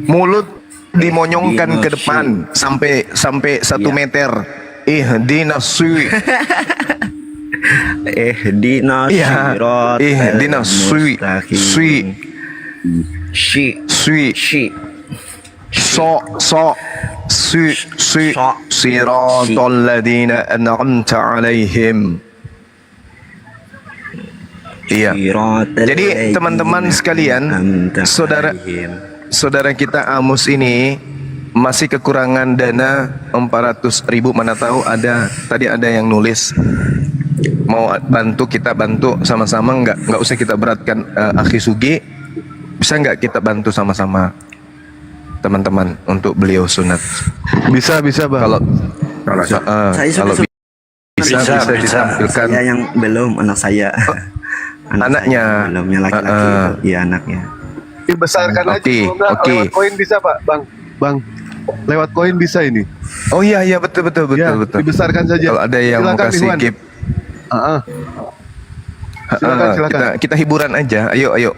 C: Mulut dimonyongkan ke depan sampai 1 meter. Ihdinas si.
K: Ihdinas siratal
C: Ihdinas si.
K: mustaqim.
C: Si. So. Siratal ladzina an'amta 'alaihim. Iya. Jadi teman-teman sekalian, saudara kita Amos ini masih kekurangan dana 400.000. Mana tahu tadi ada yang nulis mau bantu, kita bantu sama-sama, nggak usah kita beratkan. Akhi Sugi, bisa nggak kita bantu sama-sama teman-teman untuk beliau sunat?
I: Bisa Bang.
C: Kalau
K: Saya
C: kalau
K: sudah
C: bisa ditampilkan.
K: Saya yang belum, anak saya.
C: Anaknya.
K: Saya belum, yang laki-laki itu. Iya, anaknya.
I: Dibesarkan aja.
C: Oke,
I: kalau nggak,
C: oke.
I: Lewat koin bisa Pak, Bang. Lewat koin bisa ini.
C: Oh iya betul.
I: Ya, dibesarkan saja.
C: Kalau ada yang mau
I: Silakan,
C: kasih
I: Iwan.
C: gift,
I: Silakan.
C: kita hiburan aja. Ayo.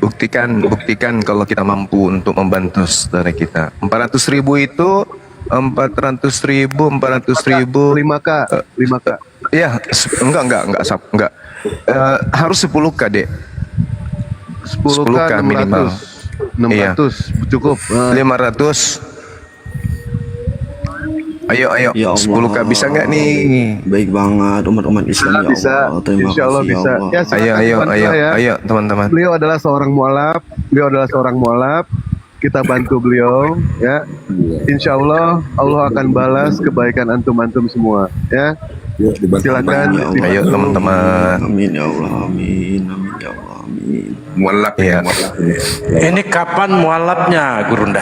C: Buktikan kalau kita mampu untuk membantu saudara kita. 400.000 itu 400.000.
I: 5K.
C: Ya, enggak. Harus 10K, Dek.
I: 10K
C: minimal.
I: 600 cukup.
C: 500. Ayo.
K: Ya Allah.
C: 10K bisa nggak nih?
K: Baik banget umat-umat Islam, ya
I: Bisa.
K: Allah. Terima
I: Insya Allah
K: kasih, ya
I: bisa.
K: Allah.
I: Ya, silakan bantu ya.
C: Ayo teman-teman.
I: Beliau adalah seorang mualaf. Kita bantu beliau, ya. Insya Allah akan balas kebaikan antum semua, ya. Silakan.
C: Ayo teman-teman.
K: Amin ya Allah, amin ya Allah, amin.
D: Mualaf
C: Iya.
B: Ini kapan mualafnya, Gurunda?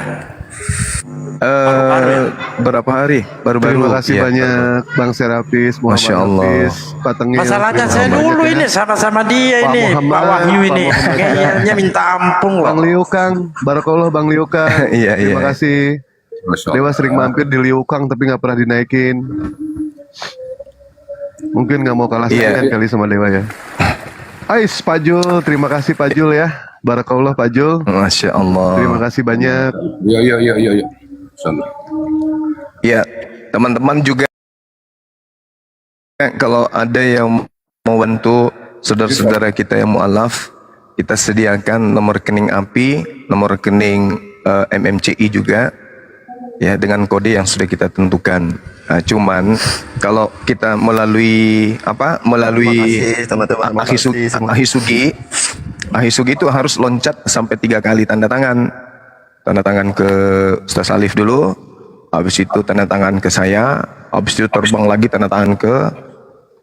C: Berapa hari? Baru-baru.
I: Terima kasih
C: Iya.
I: banyak Bang Serapis, Muhammad
C: Masya Allah.
I: Hafiz, Pak Tengil.
B: Masalahnya
I: Terima
B: saya
I: kasih
B: dulu
I: banyak,
B: ini
I: ya.
B: sama-sama dia
I: Pak
B: ini,
I: Muhammad,
B: Pak Wahyu ini.
I: Pak Muhammad.
B: Kayaknya minta ampun loh.
I: Bang Liukang, Barakallah Bang Liukang.
C: Iya.
I: Terima kasih.
D: Masya Allah.
I: Dewa sering mampir di Liukang tapi nggak pernah dinaikin. Mungkin nggak mau kalah
C: Iya.
I: saingan kali sama Dewa ya. Ais, Pak Jul, terima kasih Pak Jul ya. Barakallah Pak Jul.
C: Masya Allah.
I: Terima kasih banyak.
D: Iya. Sana.
C: Ya, teman-teman juga kalau ada yang mau bantu saudara-saudara kita yang mualaf, kita sediakan nomor rekening API, nomor rekening MMCI juga, ya dengan kode yang sudah kita tentukan. Nah, cuman kalau kita melalui
K: Terima kasih, teman-teman.
C: Ahisugi itu harus loncat sampai 3 kali tanda tangan ke Ustaz Alif dulu, habis itu tanda tangan ke saya, habis itu terbang lagi tanda tangan ke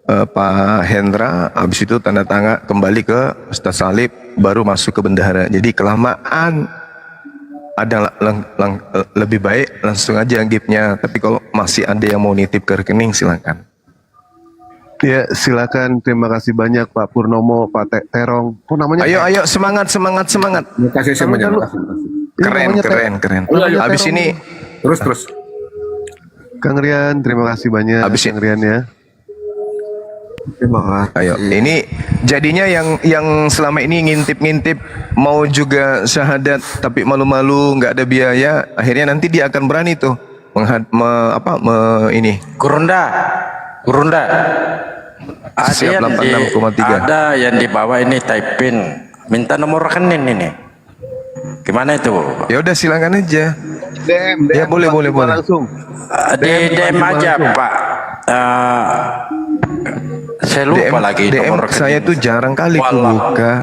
C: Pak Hendra, habis itu tanda tangan kembali ke Ustaz Alif, baru masuk ke bendahara. Jadi kelamaan ada lebih baik langsung aja giftnya. Tapi kalau masih ada yang mau nitip ke rekening silakan.
I: Ya, silakan. Terima kasih banyak Pak Purnomo, Pak Terong. Oh, namanya
C: Ayo semangat.
D: Terima kasih semuanya.
C: Keren. Habis ini
D: Terus.
I: Kang Rian, terima kasih banyak.
C: Habis
I: Kang Rian ya.
K: Terima kasih.
C: ayo ini jadinya yang selama ini ngintip mau juga syahadat tapi malu-malu nggak ada biaya, akhirnya nanti dia akan berani tuh ini
B: Gurunda. Ada
C: siap
B: yang
C: 86,3.
B: ada yang di bawah ini type-in, minta nomor rekening ini. Gimana itu?
C: Ya udah silakan aja.
I: DM,
C: Ya, boleh.
I: langsung.
B: Di DM aja Pak. Saya lupa lagi
C: DM
B: nomor rekening.
C: saya tuh jarang kali
B: Walah.
C: buka.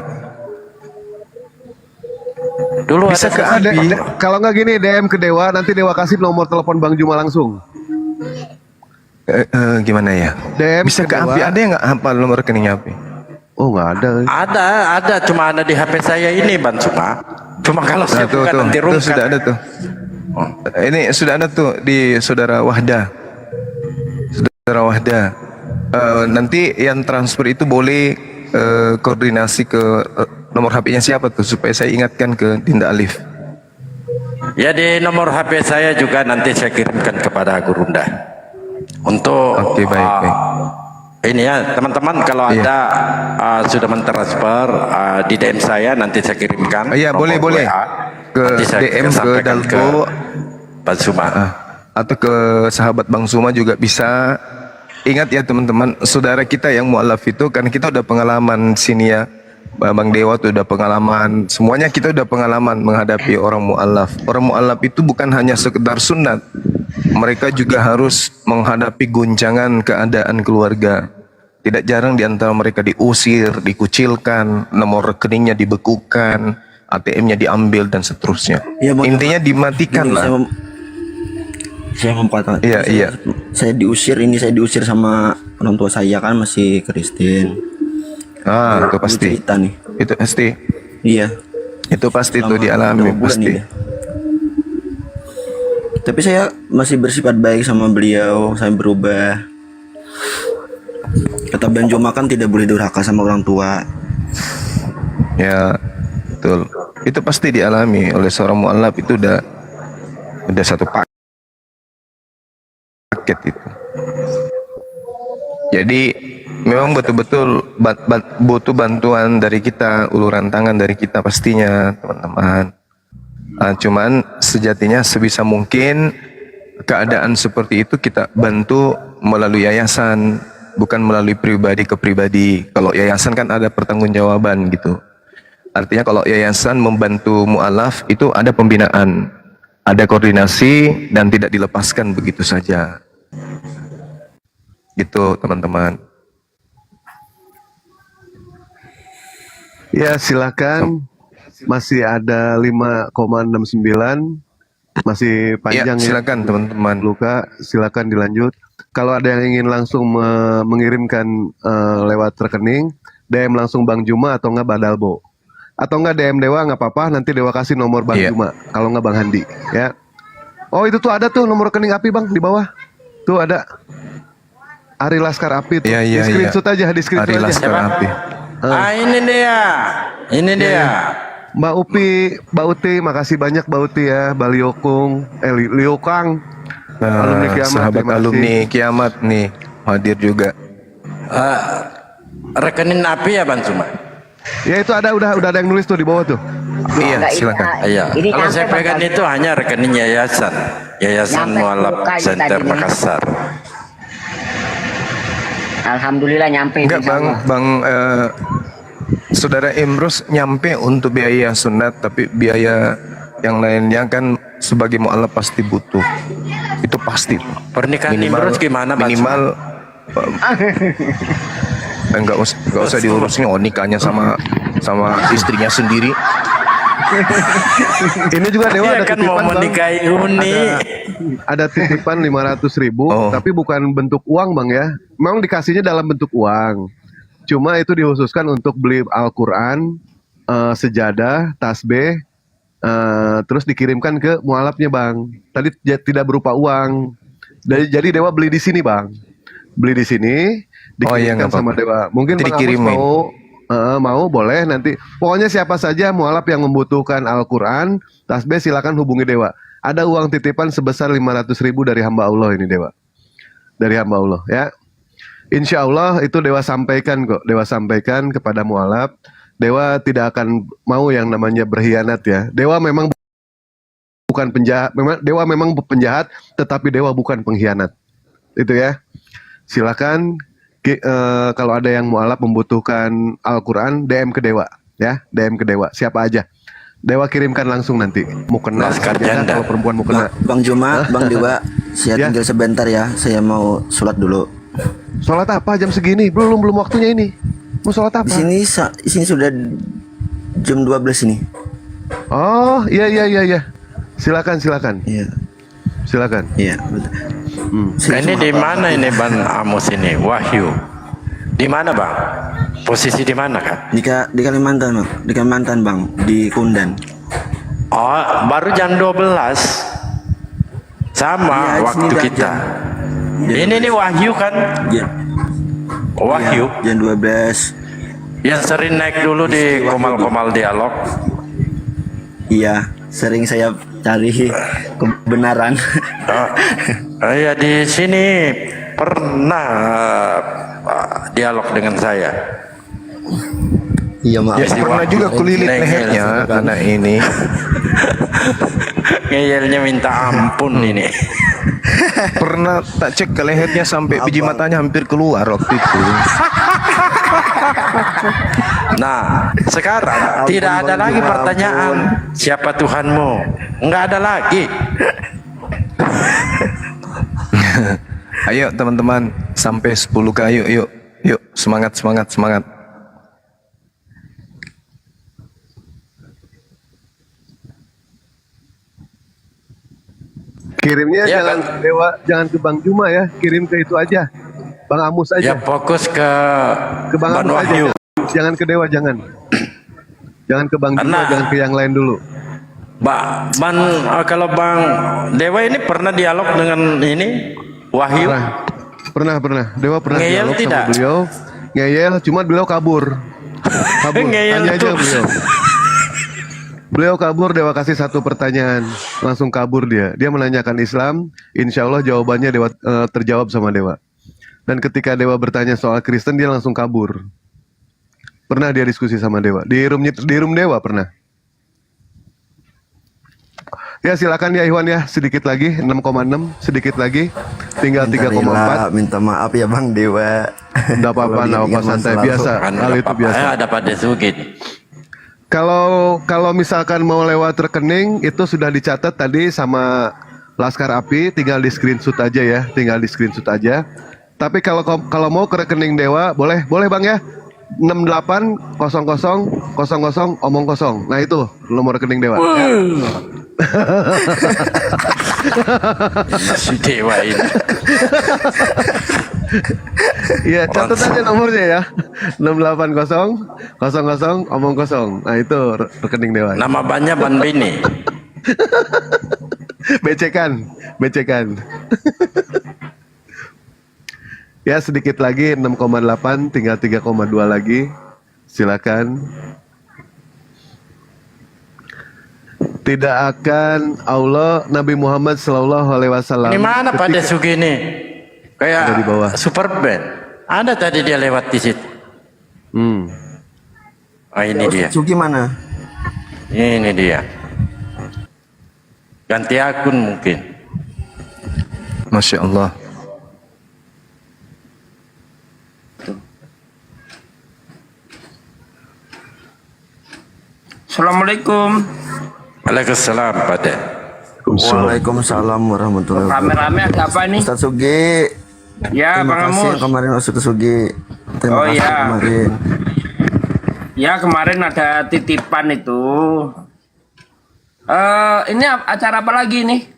B: Dulu
C: Bisa
B: ada
C: ke API.
I: Kalau nggak gini, DM ke Dewa, nanti Dewa kasih nomor telepon Bang Juma langsung.
C: Gimana ya?
I: DM
C: Bisa ke
I: Dewa.
C: API, ada yang nggak hafal nomor rekening API?
I: Oh, nggak ada.
B: Ada, cuma ada di HP saya ini Ban Suma. Cuma kalau saya buka nanti
C: tuh
B: rungkat.
C: sudah ada tuh. Ini sudah ada tuh di saudara Wahda. Nanti yang transfer itu boleh koordinasi ke nomor HP-nya siapa tuh supaya saya ingatkan ke Dinda Alif.
B: Ya di nomor HP saya juga nanti saya kirimkan kepada Gurunda. Untuk
C: Oke, baik.
B: ini ya teman-teman kalau
C: Iya.
B: ada sudah mentransfer di DM saya nanti saya kirimkan.
C: Iya,
B: nomor
C: boleh.
B: WA.
C: Ke
B: Nanti saya
C: DM ke
B: sampaikan
C: Dalgo
B: Ban Suma.
C: atau ke sahabat Bang Suma juga bisa. Ingat ya teman-teman, saudara kita yang mualaf itu karena kita udah pengalaman sini ya. Bang Dewa tuh udah pengalaman, semuanya kita udah pengalaman menghadapi orang mualaf. Orang mualaf itu bukan hanya sekedar sunat, mereka juga harus menghadapi guncangan keadaan keluarga. Tidak jarang di antara mereka diusir, dikucilkan, nomor rekeningnya dibekukan, ATM-nya diambil dan seterusnya.
K: Ya, Bang,
C: Intinya dimatikan lah.
K: Saya mengatakan,
C: Iya.
K: saya diusir sama orang tua saya kan masih Kristen.
C: Itu pasti.
K: Cerita nih.
C: Itu pasti.
K: Iya.
C: Itu pasti tuh
K: Selama
C: dialami
K: 2 bulan
C: pasti.
K: ini. Tapi saya masih bersifat baik sama beliau, saya berubah. Kata Bang Juma kan tidak boleh durhaka sama orang tua.
C: Ya, betul. Itu pasti dialami oleh seorang mualaf, itu udah satu paket itu. Jadi memang betul-betul butuh bantuan dari kita, uluran tangan dari kita pastinya, teman-teman. Cuman sejatinya sebisa mungkin keadaan seperti itu kita bantu melalui yayasan, bukan melalui pribadi ke pribadi. Kalau yayasan kan ada pertanggungjawaban gitu. Artinya kalau yayasan membantu mu'alaf itu ada pembinaan, ada koordinasi dan tidak dilepaskan begitu saja. Gitu teman-teman.
I: Ya silakan. Masih ada 5,69. Masih panjang ya.
C: Silakan teman-teman.
I: Luka, silakan dilanjut. Kalau ada yang ingin langsung mengirimkan lewat rekening, DM langsung Bang Juma atau enggak Badalbo. Atau enggak DM Dewa nggak apa-apa, nanti Dewa kasih nomor Bang Juma. Kalau enggak Bang Handi, ya. Oh itu tuh ada tuh nomor rekening Api Bang di bawah. Tuh ada. Ari Laskar Api tuh. Di screenshot aja, di screenshot
C: Ari
I: aja.
C: Laskar Api.
B: Ini dia. Ini dia.
I: Mbak Upi, Mbak Uti, makasih banyak Mbak Uti ya, Baliokung, Liokang, alumni Kiamat,
C: sahabat alumni Kiamat nih hadir juga.
B: Rekening Api ya Bang Juma?
I: Ya itu ada, udah ada yang nulis tuh di bawah tuh.
C: Iya, silakan.
B: Iya. Kalau saya pegang itu hanya rekening yayasan, Yayasan Mualaf Center Makassar.
A: Alhamdulillah nyampe.
C: Enggak Bang Saudara Imrus nyampe untuk biaya sunat, tapi biaya yang lainnya kan sebagai mu'alaf pasti butuh. Itu pasti.
B: Pernikahan Imrus gimana Bang?
C: Minimal enggak usah diurusnya, nikahnya sama istrinya sendiri.
I: Ini juga Dewa ada
B: kan
I: titipan
B: mau menikahi Uni.
I: Ada titipan 500.000, tapi bukan bentuk uang Bang ya. Memang dikasihnya dalam bentuk uang. Cuma itu dikhususkan untuk beli Al-Quran, sejadah, tasbih, terus dikirimkan ke mualafnya Bang. Tadi tidak berupa uang. Jadi Dewa beli di sini Bang. Beli di sini, dikirimkan sama Dewa. Mungkin Bang Agus mau boleh nanti. Pokoknya siapa saja mualaf yang membutuhkan Al-Quran, tasbih silakan hubungi Dewa. Ada uang titipan sebesar 500.000 dari hamba Allah ini Dewa. Dari hamba Allah ya. Insya Allah itu Dewa sampaikan kok. Dewa sampaikan kepada mualaf. Dewa tidak akan mau yang namanya berkhianat ya. Dewa memang bukan penjahat. Dewa memang penjahat, tetapi Dewa bukan pengkhianat. Itu ya. Silakan kalau ada yang mualaf membutuhkan Al-Quran, DM ke Dewa ya. DM ke Dewa. Siapa aja. Dewa kirimkan langsung nanti. Mau kena kalau perempuan mau kena.
K: Bang Juma, Bang Dewa, saya tinggal sebentar ya. Saya mau sholat dulu.
I: Sholat apa jam segini? Belum waktunya ini. Mau sholat apa?
K: Di sini sudah jam 12 ini.
I: Oh, iya. Silakan.
K: Iya.
I: Silakan.
K: Iya, betul.
B: Ini di mana ini Bang Amos ini? Wahyu. Di mana Bang? Posisi di mana kan?
K: Di Kalimantan Bang. Di Kalimantan Bang, di Kundan.
B: Oh, baru jam 12. Sama
K: Ya,
B: waktu kita. Ini nih Wahyu kan?
K: Ya.
B: Wahyu.
K: Ya, jam 12.
B: Yang sering naik dulu di Komal-Komal Dialog.
K: Iya, sering saya cari kebenaran.
B: Ya di sini pernah dialog dengan saya.
K: Iya maaf.
C: Ya, pernah juga kulilit lehernya anak ini.
B: Ngeyelnya minta ampun ini.
C: Pernah tak cek ke lehernya sampai biji matanya hampir keluar waktu itu.
B: Nah, sekarang tidak ada lagi pertanyaan siapa Tuhanmu. Enggak ada lagi.
C: Ayo teman-teman, sampai 10K yuk semangat.
I: Kirimnya
B: Ya,
I: jangan ke Dewa, jangan ke Bang Juma ya. Kirim ke itu aja. Bang Amus aja.
B: Ya fokus ke
I: Bang Amus aja. Jangan ke Dewa, jangan. Jangan ke Bang Juma, jangan ke yang lain dulu.
B: Kalau Bang Dewa ini pernah dialog dengan ini Wahyu?
I: Pernah. Dewa pernah
B: Ngeyel
I: dialog sama
B: tidak?
I: beliau. Ngeyel, cuma beliau kabur.
B: Ngeyel
I: Tanya aja
B: tuh.
I: beliau. Beliau kabur, Dewa kasih satu pertanyaan, langsung kabur dia. Dia menanyakan Islam, insya Allah jawabannya Dewa terjawab sama Dewa. Dan ketika Dewa bertanya soal Kristen, dia langsung kabur. Pernah dia diskusi sama Dewa di room Dewa pernah. Ya silakan ya Iwan ya, sedikit lagi 6,6, sedikit lagi, tinggal 3,4.
K: Minta maaf ya Bang Dewa.
I: Enggak apa-apa, enggak apa, santai biasa. Hal itu biasa.
B: Ada pada Sugit.
I: Kalau misalkan mau lewat rekening itu sudah dicatat tadi sama Laskar Api, tinggal di screenshot aja ya, tinggal di screenshot aja. Tapi kalau mau ke rekening Dewa, boleh Bang ya. 680000 omong kosong. Nah itu nomor rekening Dewa. Ya.
B: Si Dewa ini.
I: Iya, catat aja nomornya ya. 680000 omong kosong. Nah itu rekening Dewa.
B: Nama banyak Ban Bini.
I: Becekan. Ya sedikit lagi 6,8, tinggal 3,2 lagi. Silakan. Tidak akan Allah Nabi Muhammad Sallallahu Alaihi Wasallam.
B: Ini mana pada Sugi ini? Kayak
I: Ada di bawah.
B: Superman. Ada tadi dia lewat di situ. Oh ini dia.
K: Sugi mana?
B: Ini dia. Ganti akun mungkin.
C: Masya Allah.
J: Assalamualaikum.
B: Waalaikumsalam pada.
K: Waalaikumsalam warahmatullahi wabarakatuh.
J: Rame-rame ada apa nih?
K: Ustaz Sugi.
J: Ya,
K: Terima
J: Bang
K: kasih
J: Amus.
K: yang kemarin Ustaz Sugi. Terima
J: Oh,
K: kasih
J: iya.
K: kemarin.
J: Ya, kemarin ada titipan itu. Ini acara apa lagi nih?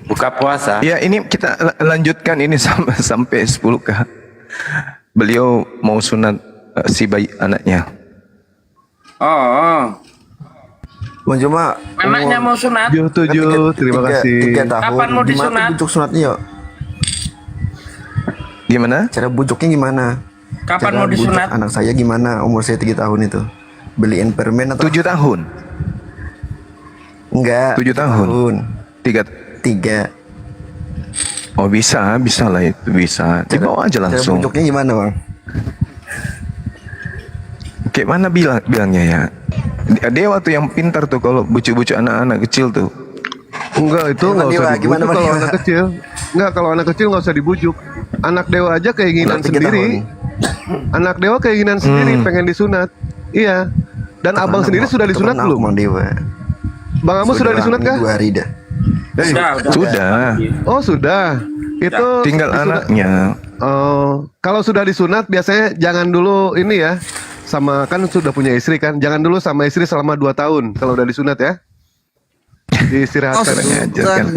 B: Buka puasa.
C: Ya ini kita lanjutkan ini sampai 10K. Beliau mau sunat si bayi anaknya.
J: Oh.
K: Bang Juma.
J: Anaknya mau sunat.
I: 7, terima kasih.
K: 3 tahun.
J: Kapan mau
K: Gimana
J: disunat?
K: bujuk sunatnya yuk?
C: Gimana?
K: Cara bujuknya gimana?
J: Kapan
K: Cara
J: mau
K: bujuk
J: disunat?
K: anak saya gimana? Umur saya 3 tahun itu. Beliin permen atau
C: 7 tahun.
K: enggak?
C: 7 tahun. 3.
K: 3.
C: Oh bisa lah itu bisa. Dibawa aja
K: Cara
C: langsung.
K: bujuknya gimana, Bang?
C: Kayak mana bilangnya ya? Dia waktu yang pintar tuh kalau bucu-bucu anak-anak kecil tuh.
I: Enggak, itu
K: Gimana,
I: nggak usah
K: Dewa?
I: dibujuk
K: Gimana,
I: kalau
K: Dewa?
I: anak kecil. Enggak, kalau anak kecil nggak usah dibujuk. Anak Dewa aja keinginan
K: Udah 3
I: sendiri. Anak Dewa keinginan sendiri pengen disunat. Iya. Dan abang sendiri sudah disunat
K: Temen aku,
I: belum?
K: Bang Dewa.
I: Bang Amus sudah disunat kah?
K: 2 hari dah.
C: Sudah.
I: Oh sudah. Itu
C: Tinggal
I: disunat.
C: anaknya.
I: Oh, kalau sudah disunat biasanya jangan dulu ini ya. Sama kan sudah punya istri kan. Jangan dulu sama istri selama 2 tahun kalau udah disunat ya. Diistirahatkan.
C: Ajarkan.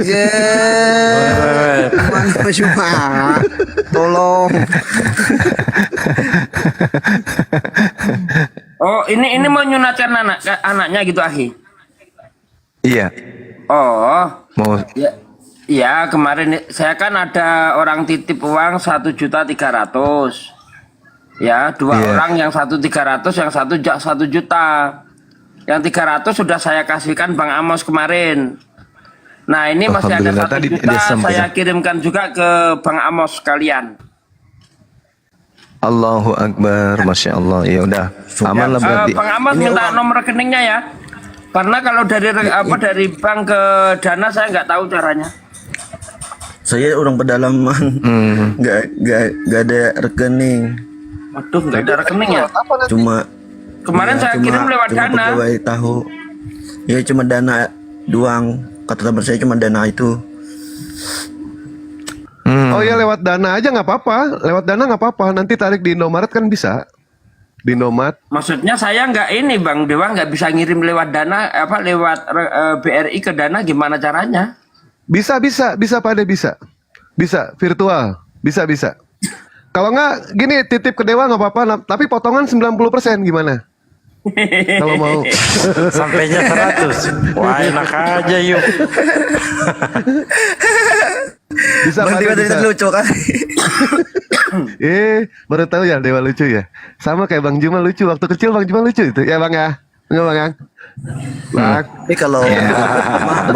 K: Tolong.
J: Oh, ini mau nyunatkan anaknya gitu, Ahi.
C: Iya.
J: Oh.
C: Mau
J: Ya. Iya, kemarin saya kan ada orang titip uang 1.300.000. Ya, 2
C: Iya.
J: orang, yang 1.300.000, yang 1 juta. Yang 300 sudah saya kasihkan Bang Amos kemarin. Nah, ini masih ada
C: Alhamdulillah,
J: 1
C: tadi
J: juta
C: dia sampaikan.
J: saya kirimkan juga ke Bang Amos kalian.
C: Allahu Akbar, Masya Allah. Ya udah, aman lah berarti.
J: Bang Amos minta nomor rekeningnya ya. Karena kalau dari bank ke Dana saya nggak tahu caranya.
K: Saya orang pedalaman. Nggak ada rekening.
J: Waduh, nggak ada rekening ya?
K: Cuma
J: Kemarin saya kirim lewat Dana.
K: Pegawai tahu. Ya cuma Dana doang. Kata teman saya cuma Dana itu.
I: Oh ya lewat Dana aja nggak apa-apa. Lewat Dana nggak apa-apa. Nanti tarik di Indomaret kan bisa. Di Indomaret.
J: Maksudnya saya nggak ini Bang Dewa nggak bisa ngirim lewat Dana lewat BRI ke Dana, gimana caranya?
I: Bisa Pak De, bisa virtual, bisa. Kalau nggak gini titip ke Dewa nggak apa-apa, tapi potongan 90% gimana? Kalau mau.
B: Sampainya 100. Wah enak aja yuk.
I: Bisa
K: Bang
I: Pak
K: Diwa
I: De, bisa.
K: tadi lucu kan?
I: Baru tahu ya Dewa lucu ya. Sama kayak Bang Juma lucu. Waktu kecil Bang Juma lucu itu. Ya Bang ya. Enggak Bang Yang? Bang.
K: Tapi kalau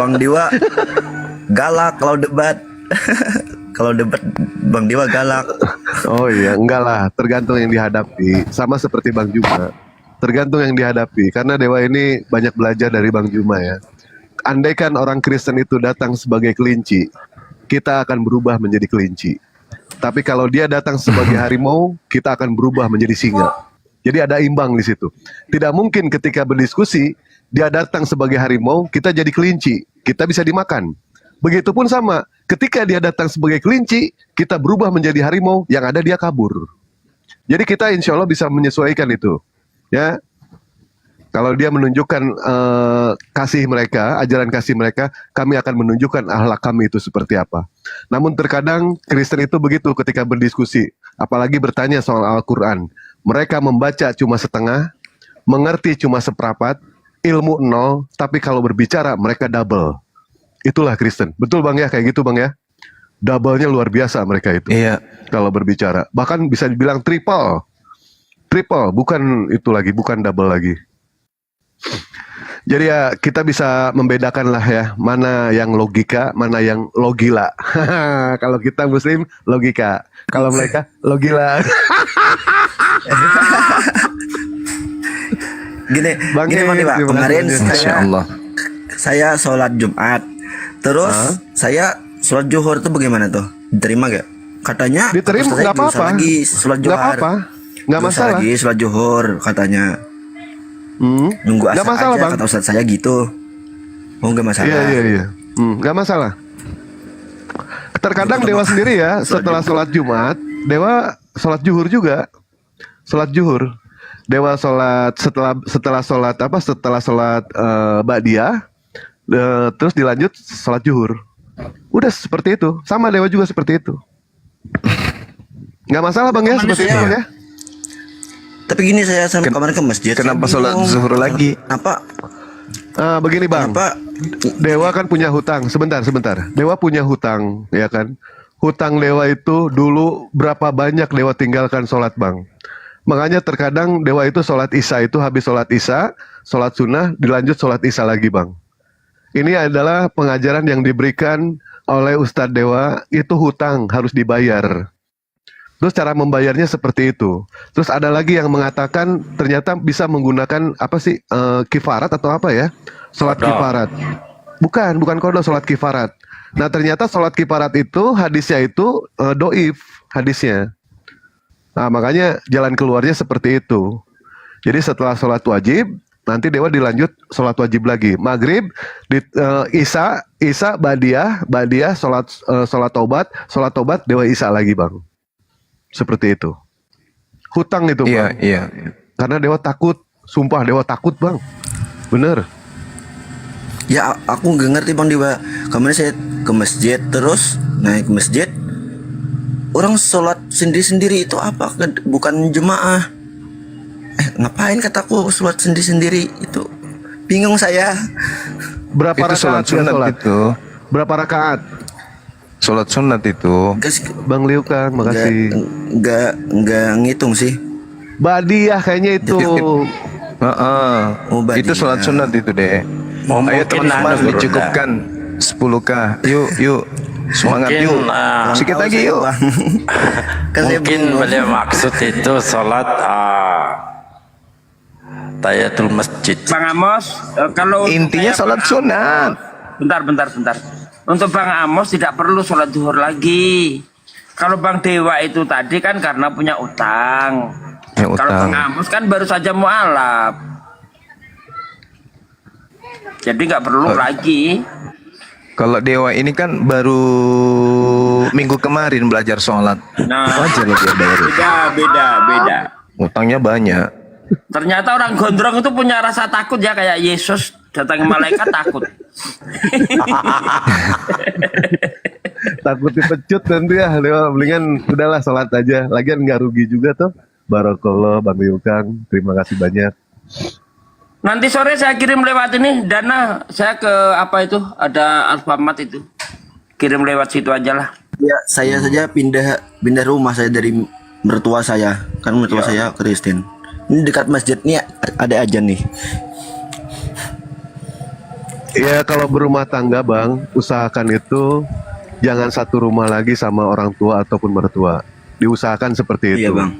K: Bang Diwa galak kalau debat. Kalau debat Bang Diwa galak.
I: Oh iya, enggak lah. Tergantung yang dihadapi. Sama seperti Bang Juma. Tergantung yang dihadapi. Karena Dewa ini banyak belajar dari Bang Juma ya. Andaikan orang Kristen itu datang sebagai kelinci, kita akan berubah menjadi kelinci. Tapi kalau dia datang sebagai harimau, kita akan berubah menjadi singa. Jadi ada imbang di situ. Tidak mungkin ketika berdiskusi, dia datang sebagai harimau, kita jadi kelinci. Kita bisa dimakan. Begitupun sama, ketika dia datang sebagai kelinci, kita berubah menjadi harimau, yang ada dia kabur. Jadi kita insya Allah bisa menyesuaikan itu. Ya, kalau dia menunjukkan kasih mereka, ajaran kasih mereka, kami akan menunjukkan akhlak kami itu seperti apa. Namun terkadang Kristen itu begitu ketika berdiskusi, apalagi bertanya soal Al-Quran. Mereka membaca cuma setengah, mengerti cuma seperempat, ilmu nol, tapi kalau berbicara mereka double. Itulah Kristen. Betul Bang ya, kayak gitu Bang ya. Double-nya luar biasa mereka itu.
C: Iya.
I: Kalau berbicara. Bahkan bisa dibilang triple. Triple, bukan itu lagi, bukan double lagi. Jadi ya kita bisa membedakan lah ya, mana yang logika, mana yang logila. Kalau kita Muslim logika, kalau mereka logila.
K: Gini,
I: Bang
K: gini Bang Diwa,
I: terima
K: kemarin
I: kasih.
C: Masya Allah.
K: saya sholat Jumat, terus saya sholat Zuhur tuh bagaimana tuh? Diterima gak? Katanya
I: Diterima,
K: Ustaz,
I: nggak
K: nggak usah
I: apa-apa.
K: lagi sholat
I: Nggak
K: Zuhur,
I: apa-apa, nggak
K: usah
I: masalah.
K: lagi sholat Zuhur katanya. Nunggu
I: Nggak
K: asar
I: masalah,
K: aja
I: Bang.
K: kata Ustaz saya gitu. Oh nggak masalah.
I: Iya. Nggak masalah. Terkadang Dewa sendiri ya, setelah sholat Jumat, Dewa sholat Zuhur juga. Sholat Zuhur. Dewa sholat setelah sholat apa? Setelah sholat Ba'diyah, terus dilanjut sholat Zuhur. Udah seperti itu. Sama Dewa juga seperti itu. Nggak masalah Bang ya, seperti itu Bang ya.
K: Tapi gini saya sama kemarin ke masjid.
C: Kenapa
K: saya
C: sholat
K: bingung.
C: zuhur lagi?
K: Apa?
I: Begini Bang.
K: Kenapa?
I: Dewa kan punya hutang. Sebentar. Dewa punya hutang, ya kan? Hutang Dewa itu dulu berapa banyak Dewa tinggalkan sholat Bang. Makanya terkadang Dewa itu sholat Isya itu habis sholat Isya, sholat sunnah, dilanjut sholat Isya lagi Bang. Ini adalah pengajaran yang diberikan oleh Ustadz Dewa, itu hutang harus dibayar. Terus cara membayarnya seperti itu. Terus ada lagi yang mengatakan ternyata bisa menggunakan apa sih kifarat atau apa ya? Sholat kifarat. Bukan kodo, sholat kifarat. Nah ternyata sholat kifarat itu hadisnya itu doif hadisnya. Nah makanya jalan keluarnya seperti itu. Jadi setelah sholat wajib, nanti Dewa dilanjut sholat wajib lagi. Maghrib, Isya, Ba'diyah, sholat tobat, Dewa Isya lagi Bang. Seperti itu. Hutang itu Bang.
C: Iya.
I: Karena Dewa takut. Sumpah Dewa takut Bang. Bener.
K: Ya aku nggak ngerti Bang Diwa. Kemarin saya ke masjid, terus naik ke masjid, orang sholat sendiri-sendiri itu apa? Bukan jemaah. Ngapain kataku sholat sendiri-sendiri itu? Bingung saya.
I: Berapa
C: Itu
I: rakaat
C: sholat
I: dia
C: sunat
I: sholat?
C: itu.
I: Berapa rakaat?
C: Sholat sunat itu.
I: Bang Liu kan, makasih.
K: Nggak ngitung sih.
I: Ba'diyah kayaknya itu.
K: Oh,
C: Itu sholat sunat itu deh. Ayo
B: Mungkin
C: teman-teman
B: anu,
C: dicukupkan 10K. Yuk. Semangat
B: Mungkin,
C: yuk. Sedikit lagi yuk.
K: Kan saya
B: Mungkin
K: bingung.
B: beliau maksud itu sholat tahiyatul masjid.
J: Bang Amos, kalau
C: Intinya
J: saya-
C: sholat sunat.
J: Bentar. Untuk Bang Amos tidak perlu sholat zuhur lagi. Kalau Bang Dewa itu tadi kan karena punya utang.
C: Ya,
J: Kalau
C: utang.
J: Bang Amos kan baru saja mualaf. Jadi nggak perlu lagi.
C: Kalau Dewa ini kan baru minggu kemarin belajar sholat.
J: Nah,
C: Wajar loh dia bayar.
J: beda.
C: Utangnya banyak.
J: Ternyata orang gondrong itu punya rasa takut ya, kayak Yesus datang malaikat takut.
I: Takut dipecut nanti ya. Dewa mendingan udahlah sholat aja. Lagian nggak rugi juga tuh. Barakallah Bang Liu Kang. Terima kasih banyak.
J: Nanti sore saya kirim lewat ini dana saya ke apa itu, ada Alfamart itu. kirim lewat situ aja lah.
K: Ya, saya saja pindah rumah saya dari mertua saya. Kan mertua saya Kristen. Ini dekat masjid nih ada ajan nih.
I: Ya kalau berumah tangga Bang, usahakan itu jangan satu rumah lagi sama orang tua ataupun mertua. Diusahakan seperti itu.
K: Iya, Bang.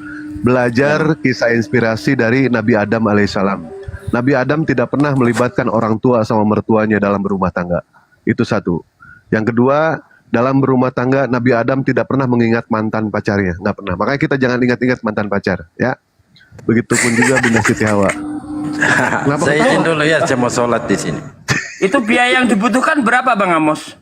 I: Belajar kisah inspirasi dari Nabi Adam alaihissalam. Nabi Adam tidak pernah melibatkan orang tua sama mertuanya dalam berumah tangga. Itu satu. Yang kedua, dalam berumah tangga Nabi Adam tidak pernah mengingat mantan pacarnya, nggak pernah. Makanya kita jangan ingat-ingat mantan pacar, ya. Begitupun juga Bunda Siti Hawa.
B: Saya izin dulu ya, saya mau sholat di sini.
J: Itu biaya yang dibutuhkan berapa Bang Amos?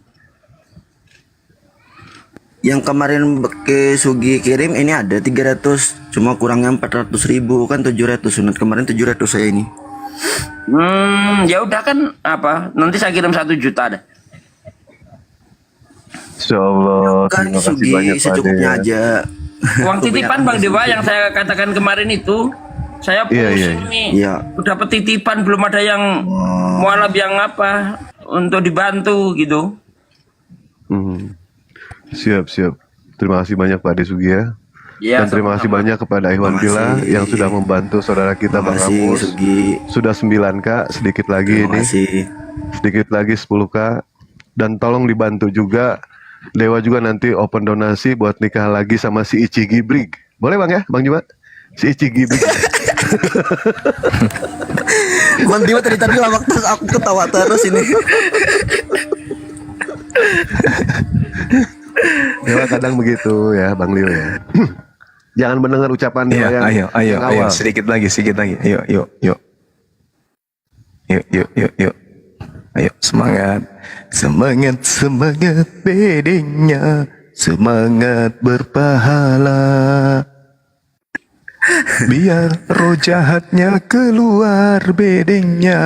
K: Yang kemarin ke Sugi kirim ini ada 300, cuma kurangnya 400.000 kan 700 sunat kemarin 700 saya ini.
J: Ya udah kan apa? Nanti saya kirim 1 juta deh.
I: Insyaallah.
K: Kan
I: Terima kasih
K: Sugi
I: banyak Pak
K: secukupnya
I: Ade.
K: aja.
J: Uang titipan Bang Dewa yang saya katakan kemarin itu, saya pusing nih.
K: Iya.
J: Udah titipan belum ada yang mualaf yang apa untuk dibantu gitu.
I: Siap. Terima kasih banyak Pak Ade Sugi ya.
J: Ya,
I: Dan terima kasih banyak kepada Iwan Pila yang sudah membantu saudara kita Bang Amos. Sudah 9K, sedikit lagi ini. Sedikit lagi 10K. Dan tolong dibantu juga Dewa juga nanti open donasi buat nikah lagi sama si Ici Gibrig. Boleh Bang ya, Bang Juma? Si Ici Gibrig.
K: Bang Dewa tadi lawak terus aku ketawa terus ini.
I: Dewa kadang begitu ya, Bang Leo ya. Jangan mendengar ucapan Dewa yang
C: Ayo, sedikit lagi. Yuk. Ayo, semangat bedengnya, semangat berpahala. Biar roh jahatnya keluar bedengnya,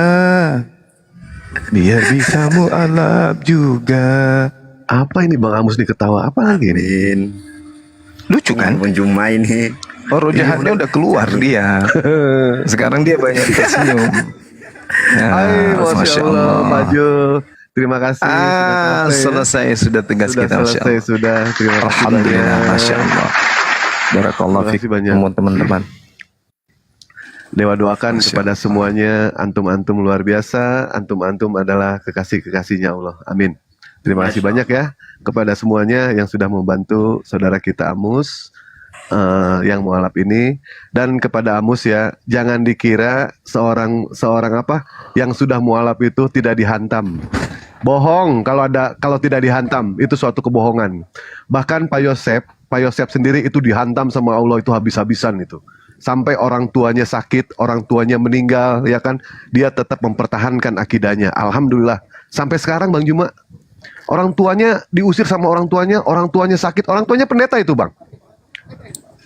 C: biar bisa mualaf juga.
I: Apa ini Bang Amos diketawa? Apa lagi nih?
C: Lucu kan?
K: Bang Juma ini.
C: Oh, roh jahatnya udah keluar dia. Sekarang dia banyak tersenyum.
I: Masya Allah, Maju. Terima kasih.
C: Sudah tegas kita.
I: Sudah. Terima kasih.
C: Alhamdulillah, Masya Allah. Barakallah fikum teman-teman.
I: Dewa doakan kepada semuanya, antum-antum luar biasa. Antum-antum adalah kekasih-kekasihnya Allah. Amin. Terima kasih banyak ya kepada semuanya yang sudah membantu saudara kita Amus yang mualaf ini, dan kepada Amus ya, jangan dikira seorang apa yang sudah mualaf itu tidak dihantam. Bohong kalau tidak dihantam, itu suatu kebohongan. Bahkan Pak Yosef sendiri itu dihantam sama Allah itu habis-habisan itu. Sampai orang tuanya sakit, orang tuanya meninggal, ya kan, dia tetap mempertahankan akidahnya. Alhamdulillah. Sampai sekarang Bang Juma, orang tuanya diusir sama orang tuanya sakit, orang tuanya pendeta itu Bang.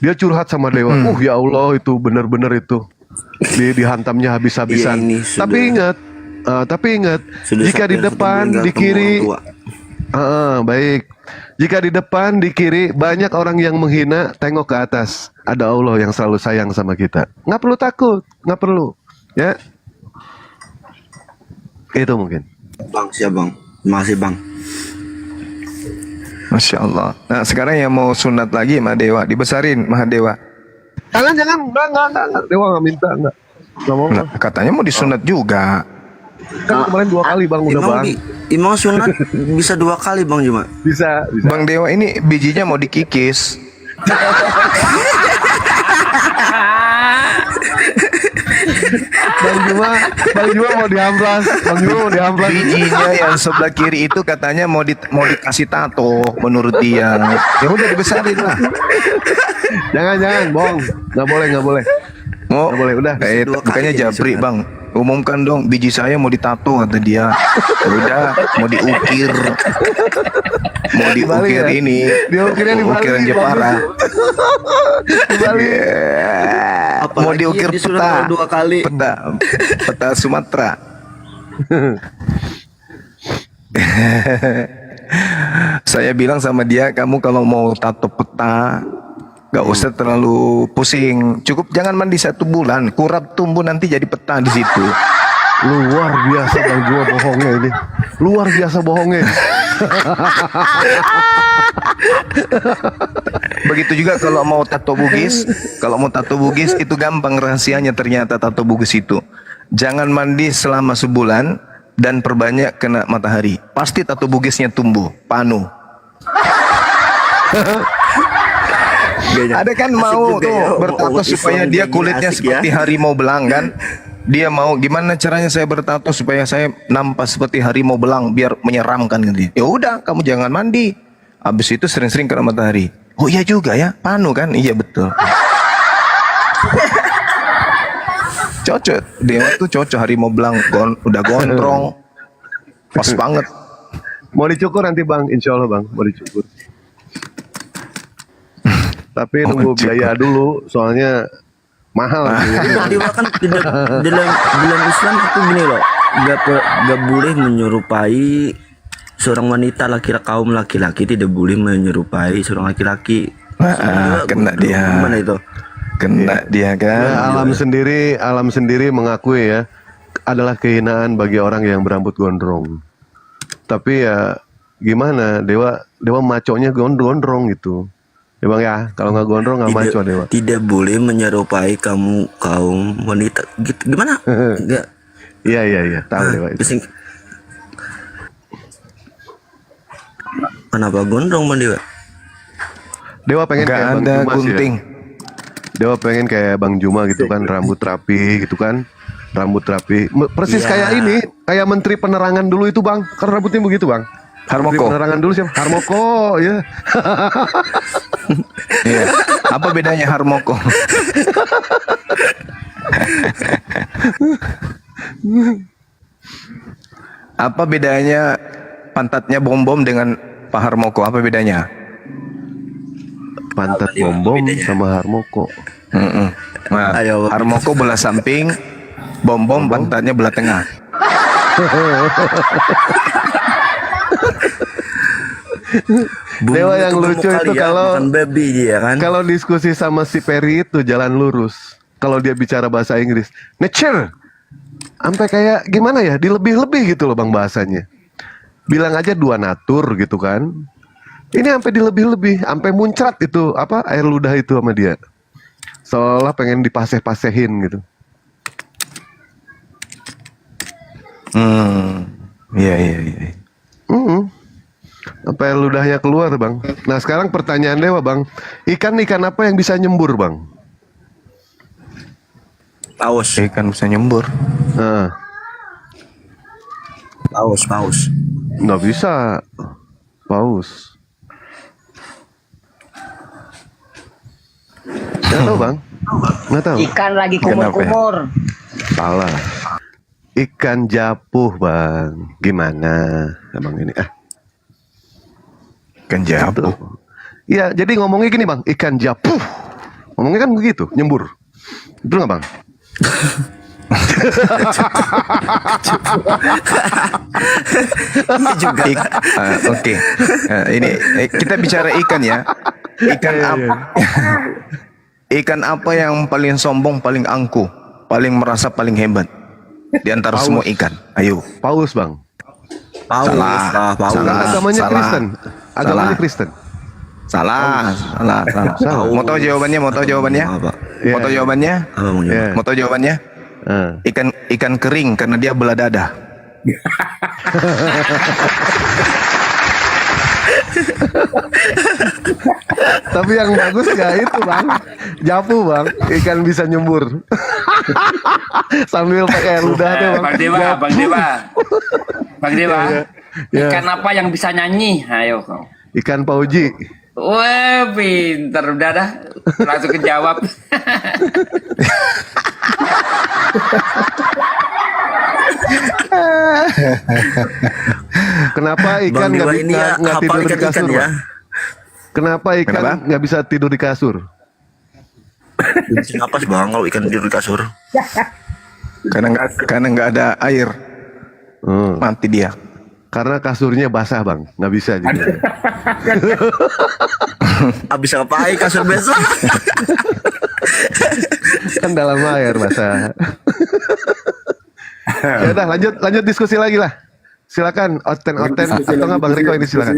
I: Dia curhat sama Dewa, ya Allah itu benar-benar itu dihantamnya habis-habisan. Tapi ingat, jika di depan, di kiri, baik. Jika di depan, di kiri banyak orang yang menghina, tengok ke atas. Ada Allah yang selalu sayang sama kita. Nggak perlu takut, nggak perlu. Ya, itu mungkin.
K: Bang, siap Bang. Terima kasih Bang.
C: Masya Allah. Nah sekarang yang mau sunat lagi Mahadewa, dibesarin Mahadewa.
I: Jangan, enggak. Dewa nggak minta, enggak mau.
C: Nah, katanya mau disunat juga.
I: Kan kemarin 2 kali Bang udah Bang.
K: Imam sunat bisa 2 kali Bang Juma.
I: Bisa.
C: Bang Dewa ini bijinya mau dikikis.
I: Bang Juma mau diamplas.
C: Bijinya yang sebelah kiri itu katanya mau dikasih tato menurut dia. Ya udah dibesarin lah.
I: Jangan, Bang. Nggak boleh.
C: Nggak
I: boleh, udah.
C: Bukannya Jabri Bang. Umumkan dong, biji saya mau ditato kata dia. Ya udah, mau diukir. Mau diukir ya? Ini. Ukiran Jepara. Mau diukir peta.
K: 2 kali.
C: Peta Sumatera. Saya bilang sama dia, kamu kalau mau tato peta, gak usah terlalu pusing. Cukup jangan mandi 1 bulan, kurap tumbuh nanti jadi peta di situ.
I: Luar biasa Bang Juma bohongnya ini. luar biasa bohongnya.
C: Begitu juga kalau mau tato bugis, itu gampang rahasianya ternyata tato bugis itu. Jangan mandi selama sebulan dan perbanyak kena matahari. Pasti tato bugisnya tumbuh, panu. Ada kan mau tuh bertato supaya dia kulitnya seperti harimau belang kan? Dia mau gimana caranya saya bertato supaya saya nampak seperti harimau belang biar menyeramkan gitu. Ya udah, kamu jangan mandi. Habis itu sering-sering kena matahari. Oh iya juga ya, panu kan? Iya betul. Cocok, Dewa tuh cocok harimau belang, udah gondrong, pas banget.
I: Mau dicukur nanti bang, insya Allah bang, mau dicukur. Tapi nunggu biaya dulu, soalnya mahal.
K: Tadi kan dalam Islam itu gini loh, gak boleh menyerupai seorang wanita kaum laki-laki, tidak boleh menyerupai seorang laki-laki.
C: Kena dia.
K: Gimana itu?
C: Kena dia kan.
I: Ya, alam sendiri mengakui ya adalah kehinaan bagi orang yang berambut gondrong. Tapi ya gimana, Dewa maconya gondrong gitu. Ya bang ya, kalau nggak gondrong nggak maco Dewa.
K: Tidak boleh menyerupai kaum wanita gitu. Gimana? Enggak.
I: Iya, tahu Dewa itu.
K: Kenapa gondrong bang Dewa?
I: Dewa pengen
C: Gak
I: kayak Bang
C: ada
I: Juma
C: gunting.
I: sih ya. Dewa pengen kayak Bang Juma gitu kan, rambut rapi gitu kan. Rambut rapi. Persis kayak ini, kayak Menteri Penerangan dulu itu bang. Kan rambutnya begitu bang.
C: Harmoko.
I: Menteri Penerangan dulu siapa? Harmoko ya.
C: Iya. Apa bedanya Harmoko? Apa bedanya pantatnya Bom dengan Pak Harmoko? Apa bedanya?
I: Pantat Bom sama Harmoko.
C: Nah,
K: Ayo,
C: Harmoko belah samping, Bom pantatnya belah tengah.
I: Dewa yang lucu itu kalau
K: baby dia kan.
I: Kalau diskusi sama si Perry itu jalan lurus. Kalau dia bicara bahasa Inggris, nature, sampai kayak gimana ya, dilebih-lebih gitu loh bang bahasanya. Bilang aja dua natur gitu kan. Ini sampai dilebih-lebih, sampai muncrat itu apa air ludah itu sama dia. Seolah pengen dipaseh-pasehin gitu.
C: Iya.
I: Sampai air ludahnya keluar bang. Nah sekarang pertanyaan Dewa bang, ikan apa yang bisa nyembur bang?
K: Paus.
C: Ikan bisa nyembur.
I: Nah,
K: Paus.
I: nggak bisa. Paus. Nggak tahu bang. Nggak tahu.
A: Ikan lagi kumur-kumur.
I: Salah. Ikan japuh bang. Gimana emang ini?
C: Ikan japuh.
I: Iya, jadi ngomongnya gini bang, ikan japuh. Ngomongnya kan begitu, nyembur. Betul nggak bang?
C: Oke. Ini kita bicara ikan ya. Ikan apa yang paling sombong, paling angkuh, paling merasa paling hebat di antara semua ikan? Ayo.
I: Paus bang.
C: Salah.
I: Agamanya Kristen. Agamanya Kristen.
C: Salah. Mau tahu jawabannya? Mau tahu jawabannya? Mau tahu jawabannya? Ikan kering karena dia belah dada.
I: Tapi yang bagus ya itu bang, japu bang, ikan bisa nyembur. Sambil pakai ludah tuh bang.
J: Bang Dewa. Ikan apa yang bisa nyanyi? Ayo kau.
I: Ikan pauji.
J: Wah, pinter, udah dah, langsung kejawab.
I: Kenapa ikan nggak tidur di kasur? Ya? Kenapa ikan nggak bisa tidur di kasur?
K: Kenapa sih bang kalau ikan tidur di kasur?
C: Karena nggak ada air, mati dia.
I: Karena kasurnya basah bang, nggak bisa juga.
K: Abis ngapain kasur besok?
I: Kan dalam air basah. Ya udah lanjut diskusi lagi lah. Silakan Oten atau nggak Bang Riko ini silakan.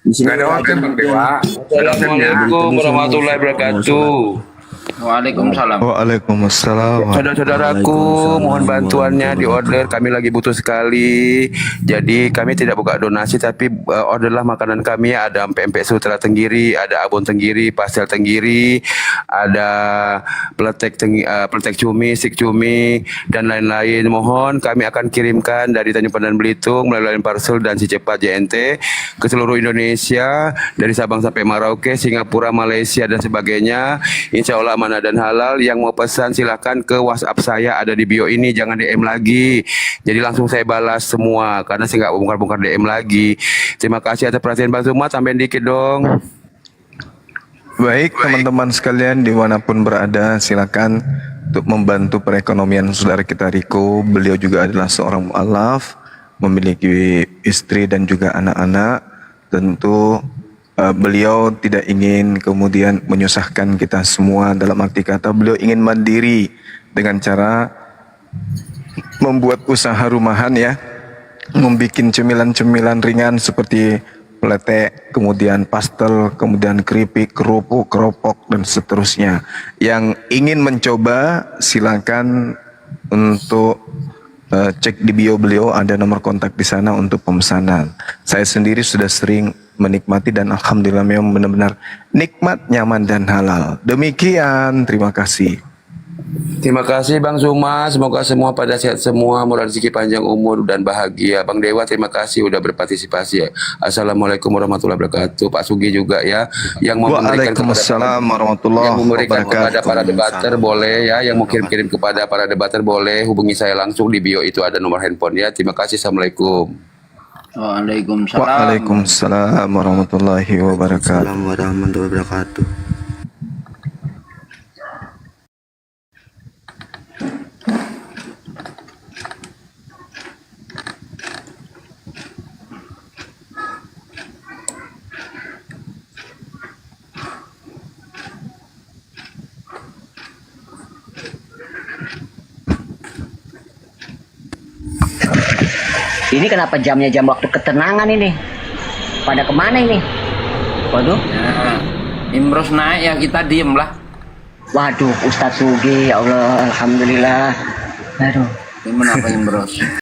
D: Nggak ada waktu Bang Dewa.
J: Assalamualaikum warahmatullahi wabarakatuh. Waalaikumsalam.
C: Waalaikumsalam.
J: Saudara-saudaraku, mohon bantuannya di order. Kami lagi butuh sekali. Jadi kami tidak buka donasi, tapi orderlah makanan kami. Ada pempek sutra tenggiri, ada abon tenggiri, pastel tenggiri, ada peletek cumi, sik cumi, dan lain-lain. Mohon kami akan kirimkan dari Tanjung Pandan Belitung melalui parcel dan si cepat JNT ke seluruh Indonesia, dari Sabang sampai Merauke, Singapura, Malaysia dan sebagainya. Insya Allah amanah dan halal. Yang mau pesan silahkan ke WhatsApp saya, ada di bio ini, jangan DM lagi. Jadi langsung saya balas semua karena saya nggak bongkar-bongkar DM lagi. Terima kasih atas perhatian Bang Zuma, tambahin dikit dong.
C: Baik teman-teman sekalian dimanapun berada, silakan untuk membantu perekonomian saudara kita Riko. Beliau juga adalah seorang mu'alaf, memiliki istri dan juga anak-anak. Tentu beliau tidak ingin kemudian menyusahkan kita semua. Dalam arti kata beliau ingin mandiri dengan cara membuat usaha rumahan ya, membuat cemilan-cemilan ringan seperti peletek, kemudian pastel, kemudian keripik, kerupuk, keropok dan seterusnya. Yang ingin mencoba silakan untuk cek di bio beliau, ada nomor kontak di sana untuk pemesanan. Saya sendiri sudah sering menikmati dan alhamdulillah memang benar-benar nikmat, nyaman dan halal. Demikian, terima kasih.
J: Terima kasih Bang Zuma, semoga semua pada sehat semua, murah rezeki, panjang umur dan bahagia. Bang Dewa terima kasih udah berpartisipasi. Assalamualaikum warahmatullahi wabarakatuh. Pak Sugi juga ya, yang mau memberikan kepada para debater boleh ya, yang mau kirim-kirim kepada para debater boleh hubungi saya langsung, di bio itu ada nomor handphone ya. Terima kasih, assalamualaikum.
C: Waalaikumsalam warahmatullahi wabarakatuh.
K: Assalamualaikum warahmatullahi wabarakatuh.
A: Ini kenapa jamnya jam waktu ketenangan ini? Pada kemana ini? Waduh.
J: Ya, Imros naik ya kita diem lah.
A: Waduh, Ustadz Sugi, ya Allah, alhamdulillah. Aduh.
J: Gimana Pak Imros?